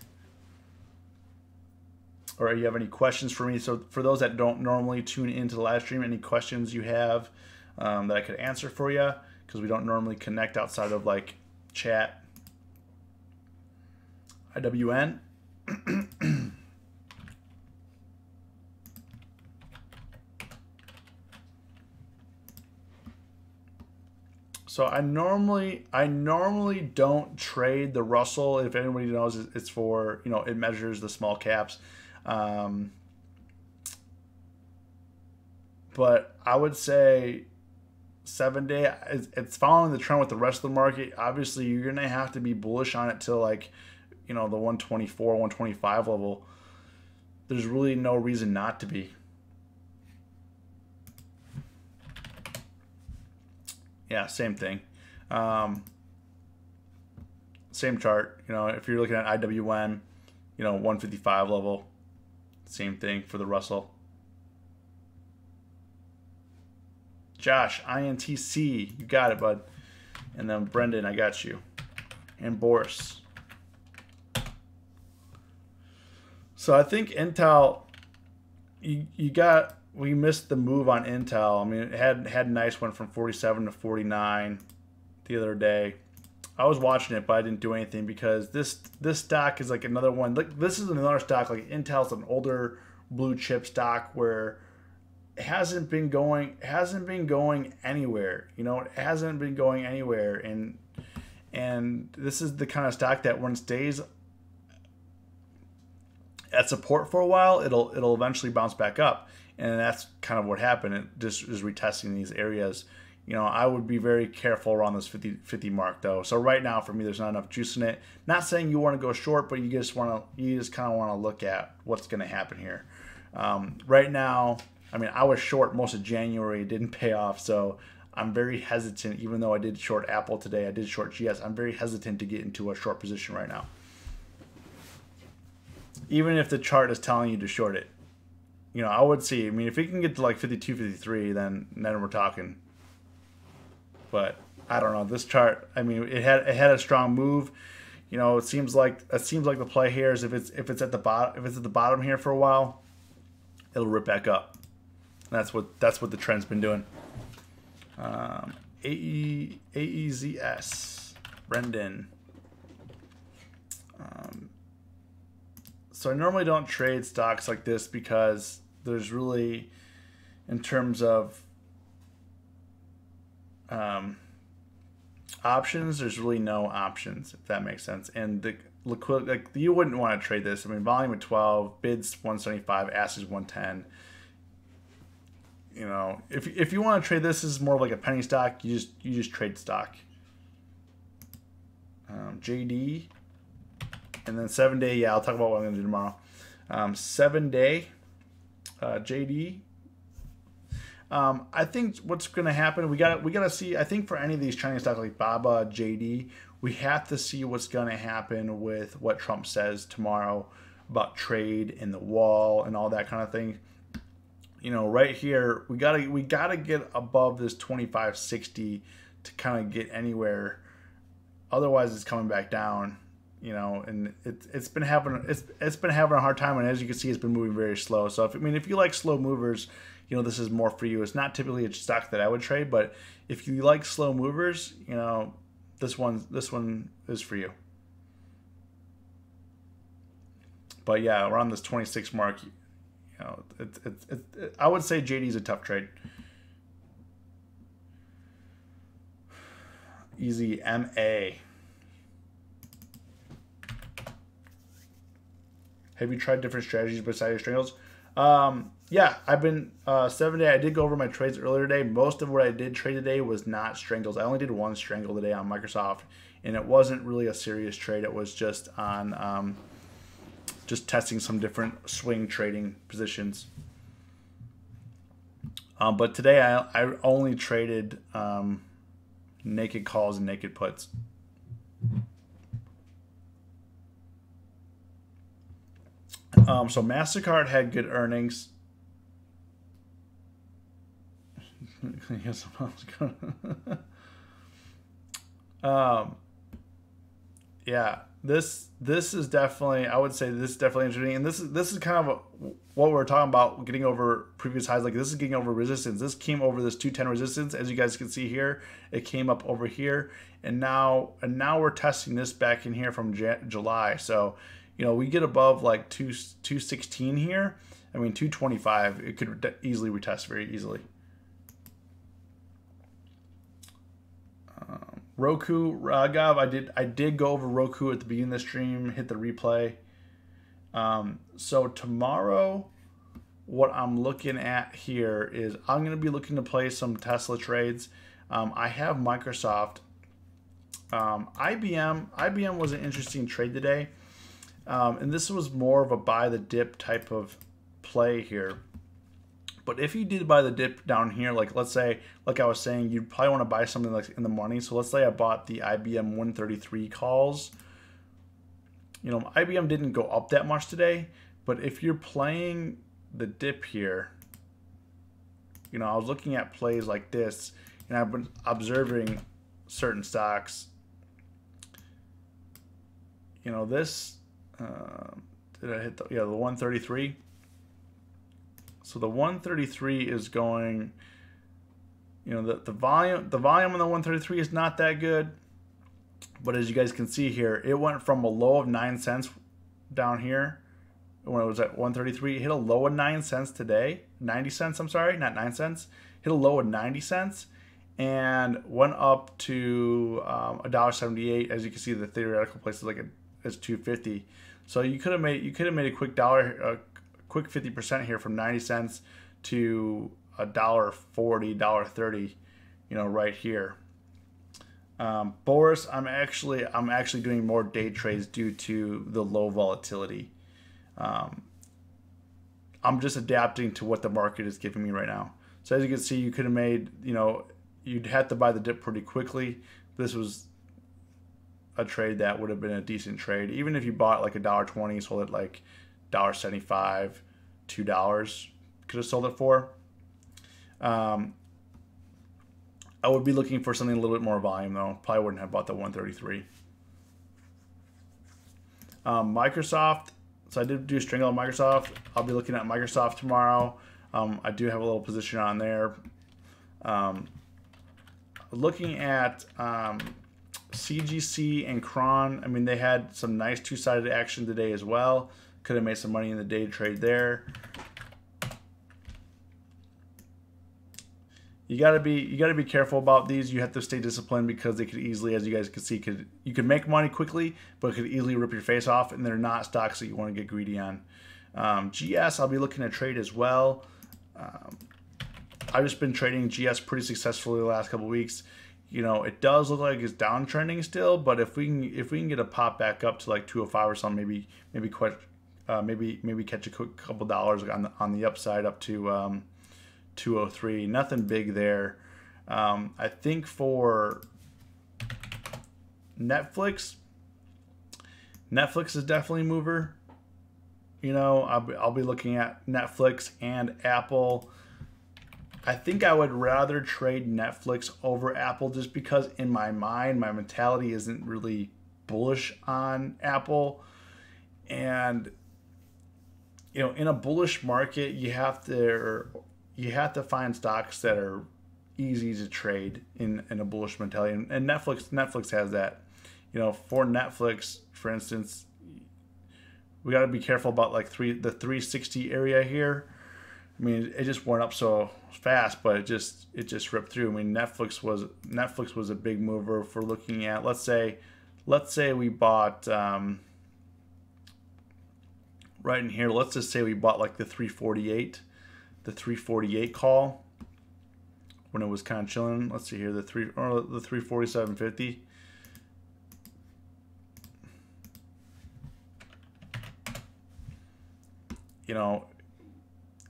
Or you have any questions for me? So for those that don't normally tune into the live stream, any questions you have that I could answer for you, because we don't normally connect outside of like chat. IWN. So I normally don't trade the Russell. If anybody knows, it's for, you know, it measures the small caps. But I would say 7 day, it's following the trend with the rest of the market. Obviously, you're gonna have to be bullish on it till, like, you know, the 124, 125 level. There's really no reason not to be. Yeah, same thing. Same chart. You know, if you're looking at IWN, you know, 155 level, same thing for the Russell. Josh, INTC, you got it, bud. And then Brendan, I got you. And Boris. So I think Intel, we missed the move on Intel. I mean, it had a nice one from 47 to 49 the other day. I was watching it, but I didn't do anything because this stock is like another one. Like, this is another stock. Like, Intel's an older blue chip stock where it hasn't been going anywhere. You know, it hasn't been going anywhere, and this is the kind of stock that when it stays at support for a while, it'll eventually bounce back up. And that's kind of what happened. It just is retesting these areas. You know, I would be very careful around this 50 mark, though. So right now, for me, there's not enough juice in it. Not saying you want to go short, but you just kind of want to look at what's going to happen here. Right now, I mean, I was short most of January. It didn't pay off, so I'm very hesitant, even though I did short Apple today, I did short GS. I'm very hesitant to get into a short position right now. Even if the chart is telling you to short it. You know, I would see. I mean, if it can get to like 52, 53, then we're talking. But I don't know. This chart, I mean, it had a strong move. You know, it seems like the play here is if it's at the bottom here for a while, it'll rip back up. That's what the trend's been doing. AEZS, Brendan. So I normally don't trade stocks like this because there's really, in terms of options, there's really no options, if that makes sense. And the liquidity, like, you wouldn't want to trade this. I mean, volume at 12, bids 175, asks is 110. You know, if you want to trade this is more of like a penny stock, you just trade stock. JD, and then 7-day. Yeah, I'll talk about what I'm gonna do tomorrow. 7-day, JD. I think what's gonna happen, we gotta see. I think for any of these Chinese stocks like Baba, JD, we have to see what's gonna happen with what Trump says tomorrow about trade and the wall and all that kind of thing. You know, right here, we gotta get above this 25.60 to kind of get anywhere. Otherwise, it's coming back down. You know, and it's been having a hard time, and as you can see, it's been moving very slow. So if you like slow movers, you know, this is more for you. It's not typically a stock that I would trade, but if you like slow movers, you know, this one is for you. But yeah, around this 26 mark. You know, I would say JD is a tough trade. Easy MA. Have you tried different strategies besides your strangles? Yeah, I've been 7-day. I did go over my trades earlier today. Most of what I did trade today was not strangles. I only did one strangle today on Microsoft, and it wasn't really a serious trade. It was just on just testing some different swing trading positions. But today I only traded naked calls and naked puts. So MasterCard had good earnings. Yeah, this is definitely, I would say this is definitely interesting, and this is kind of what we're talking about, getting over previous highs. Like, this is getting over resistance. This came over this 210 resistance, as you guys can see here. It came up over here, and now we're testing this back in here from July. So, you know, we get above like 216 here. I mean, 225. It could easily retest very easily. Roku, Raghav, I did go over Roku at the beginning of the stream, hit the replay. So tomorrow, what I'm looking at here is I'm going to be looking to play some Tesla trades. I have Microsoft. IBM was an interesting trade today. And this was more of a buy the dip type of play here. But if you did buy the dip down here, like let's say, like I was saying, you'd probably want to buy something like in the morning. So let's say I bought the IBM 133 calls. You know, IBM didn't go up that much today, but if you're playing the dip here, you know, I was looking at plays like this, and I've been observing certain stocks. You know, this, did I hit the 133? So the 133 is going, you know, the volume on the 133 is not that good. But as you guys can see here, it went from a low of 9 cents down here when it was at 133. It hit a low of 9 cents today. 90 cents, I'm sorry, not 9 cents. Hit a low of 90 cents and went up to $1.78. As you can see, the theoretical place is like it's 250. So you could have made a quick quick 50% here from 90 cents to $1.40, $1.30, you know, right here. Boris, I'm actually doing more day trades due to the low volatility. I'm just adapting to what the market is giving me right now. So as you can see, you could have made, you you'd have to buy the dip pretty quickly. This was a trade that would have been a decent trade. Even if you bought like $1.20, sold it like $1.75, $2, could have sold it for. I would be looking for something a little bit more volume though. Probably wouldn't have bought the 133. Microsoft. So I did do a string on Microsoft. I'll be looking at Microsoft tomorrow. I do have a little position on there. Looking at CGC and Cron. I mean, they had some nice two-sided action today as well. Could have made some money in the day trade there. You gotta be careful about these. You have to stay disciplined because they could easily, as you guys can see, you could make money quickly, but it could easily rip your face off, and they're not stocks that you want to get greedy on. GS, I'll be looking to trade as well. I've just been trading GS pretty successfully the last couple weeks. You know, it does look like it's downtrending still, but if we can get a pop back up to like 205 or something, maybe catch a quick couple dollars on the upside up to 203. Nothing big there. I think for Netflix is definitely a mover. You know, I'll be looking at Netflix and Apple. I think I would rather trade Netflix over Apple just because in my mind, my mentality isn't really bullish on Apple. And, you know, in a bullish market, you have to find stocks that are easy to trade in a bullish mentality. And Netflix has that. You know, for Netflix, for instance, we got to be careful about like the 360 area here. I mean, it just went up so fast, but it just ripped through. I mean, Netflix was a big mover for looking at. Let's say we bought right in here. Let's just say we bought like the 348 call when it was kind of chilling. Let's see here, the 347.50. You know,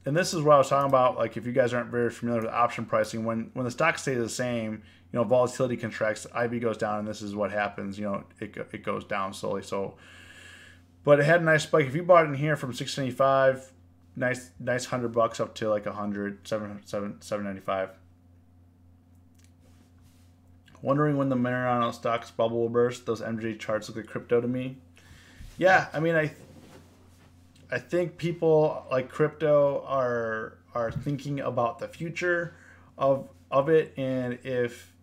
and this is what I was talking about. Like, if you guys aren't very familiar with option pricing, when the stock stays the same, you know, volatility contracts, IV goes down, and this is what happens. You know, it goes down slowly. So, but it had a nice spike. If you bought it in here from 675, nice $100 up to like 795. Wondering when the Mariano stocks bubble will burst. Those MJ charts look like crypto to me. Yeah, I mean, I think people like crypto are thinking about the future of it, and if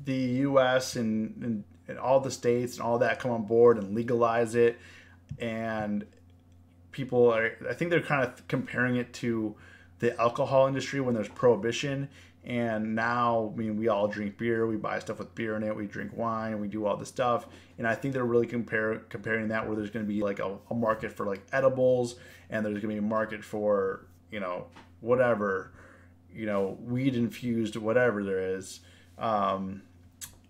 the U.S. and all the states and all that come on board and legalize it, and people are, I think they're kind of comparing it to the alcohol industry when there's prohibition. And now, I mean, we all drink beer. We buy stuff with beer in it. We drink wine. We do all this stuff. And I think they're really comparing that, where there's going to be like a market for like edibles, and there's going to be a market for, you know, whatever, you know, weed infused whatever there is.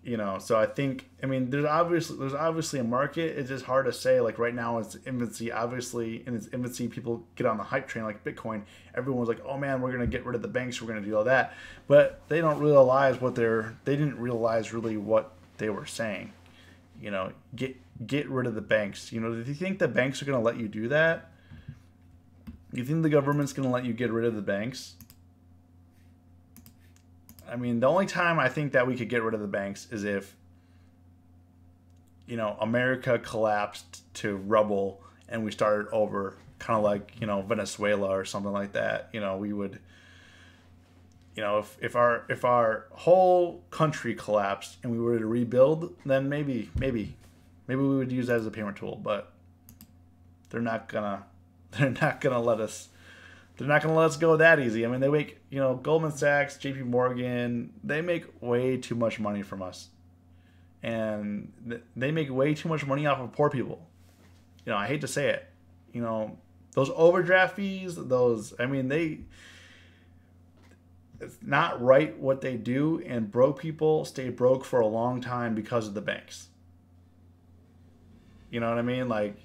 You know, so I think, I mean, there's obviously a market. It's just hard to say. Like right now, it's infancy. Obviously, in its infancy, people get on the hype train like Bitcoin. Everyone's like, "Oh man, we're gonna get rid of the banks. We're gonna do all that," but they don't realize they didn't realize really what they were saying. You know, get rid of the banks. You know, do you think the banks are gonna let you do that? You think the government's gonna let you get rid of the banks? I mean, the only time I think that we could get rid of the banks is if, you know, America collapsed to rubble and we started over, kind of like, you know, Venezuela or something like that. You know, we would, you know, if our whole country collapsed and we were to rebuild, then maybe we would use that as a payment tool. But they're not gonna let us. They're not going to let us go that easy. I mean, they make, you know, Goldman Sachs, JP Morgan, they make way too much money from us. And they make way too much money off of poor people. You know, I hate to say it. You know, those overdraft fees, I mean, it's not right what they do, and broke people stay broke for a long time because of the banks. You know what I mean? Like,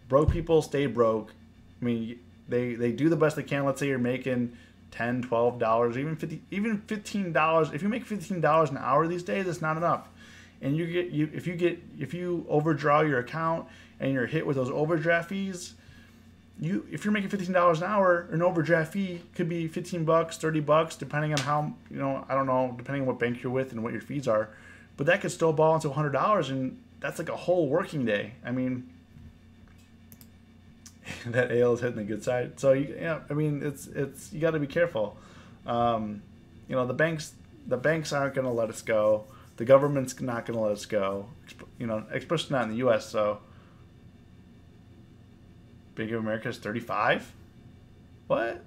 broke people stay broke I mean, they do the best they can. Let's say you're making $10, $12, even $15. If you make $15 an hour these days, it's not enough. And if you overdraw your account and you're hit with those overdraft fees, if you're making $15 an hour, an overdraft fee could be $15, $30, depending on how, I don't know, depending on what bank you're with and what your fees are. But that could still ball into $100, and that's like a whole working day. I mean, that ale is hitting the good side. So I mean, it's you got to be careful. The banks aren't going to let us go. The government's not going to let us go. Especially not in the U.S. So, Bank of America is 35. What?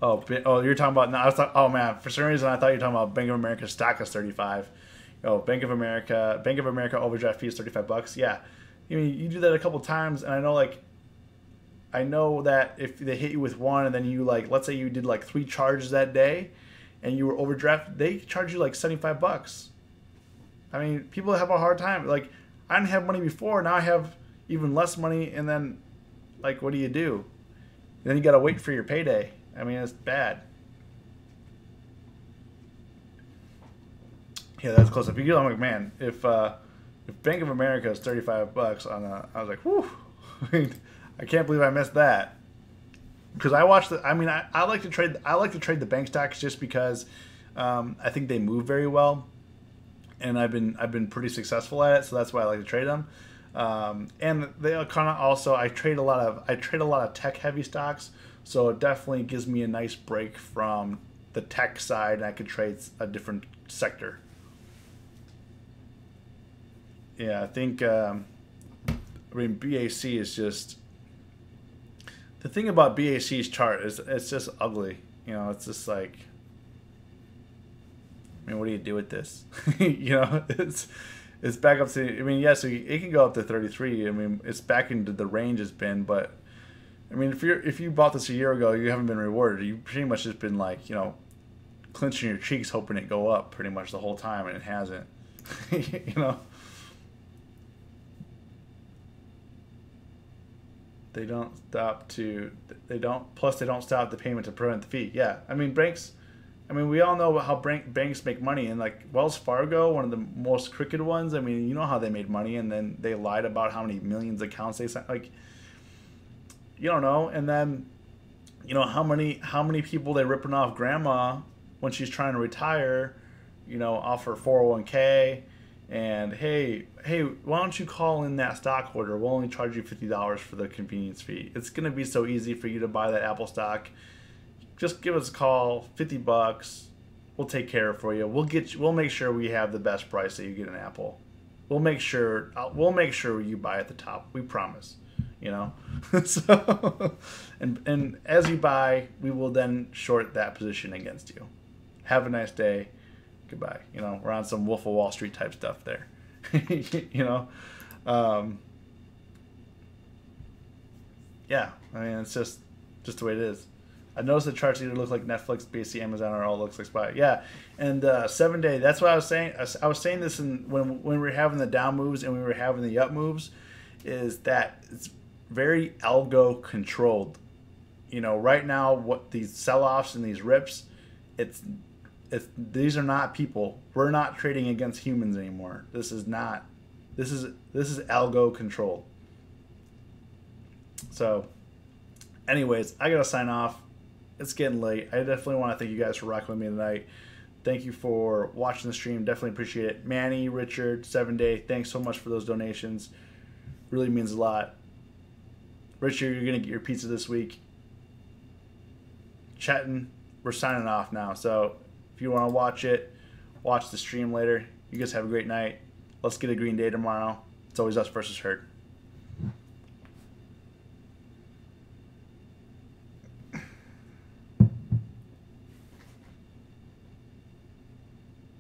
Oh, you're talking about. No, oh man, for some reason I thought you were talking about Bank of America's stock is 35. Oh, Bank of America overdraft fee is $35. Yeah, I mean, you do that a couple times, and I know that if they hit you with one, and then you let's say you did 3 charges that day, and you were overdraft, they charge you $75. I mean, people have a hard time. I didn't have money before, now I have even less money, and then what do you do? Then you gotta wait for your payday. I mean, it's bad. Yeah, that's close. If you get, I'm like, man, if Bank of America is $35 I was like, whew. I can't believe I missed that. Because I watched I like to trade the bank stocks just because I think they move very well, and I've been pretty successful at it, so that's why I like to trade them. And they kind of also I trade a lot of tech heavy stocks, so it definitely gives me a nice break from the tech side, and I could trade a different sector. Yeah, I think BAC is just, the thing about BAC's chart is it's just ugly. It's just what do you do with this? It's back up to, yes, it can go up to 33. It's back into the range it's been, but if you bought this a year ago, you haven't been rewarded. You've pretty much just been clenching your cheeks hoping it go up pretty much the whole time, and it hasn't. They don't stop the payment to prevent the fee. Yeah, banks, we all know how banks make money, and Wells Fargo, one of the most crooked ones. You know how they made money, and then they lied about how many millions of accounts they sent. You don't know, and then how many people they ripping off grandma when she's trying to retire, off her 401k. And hey, why don't you call in that stockholder? We'll only charge you $50 for the convenience fee. It's gonna be so easy for you to buy that Apple stock. Just give us a call, $50. We'll take care of it for you. We'll make sure we have the best price that you get an Apple. We'll make sure you buy at the top. We promise. So, and as you buy, we will then short that position against you. Have a nice day. Goodbye. We're on some Wolf of Wall Street type stuff there. Yeah, it's just the way it is. I noticed the charts either look like Netflix, BAC, Amazon, or all looks like SPY. Yeah, and 7-day. That's what I was saying. I was saying this when we were having the down moves and we were having the up moves, is that it's very algo controlled. Right now, what these sell-offs and these rips, these are not people. We're not trading against humans anymore. This is algo controlled. So, anyways, I gotta sign off. It's getting late. I definitely want to thank you guys for rocking with me tonight. Thank you for watching the stream. Definitely appreciate it. Manny, Richard, 7-day, thanks so much for those donations. Really means a lot. Richard, you're gonna get your pizza this week. Chatting, we're signing off now. So if you want to watch the stream later. You guys have a great night. Let's get a green day tomorrow. It's always us versus Herd.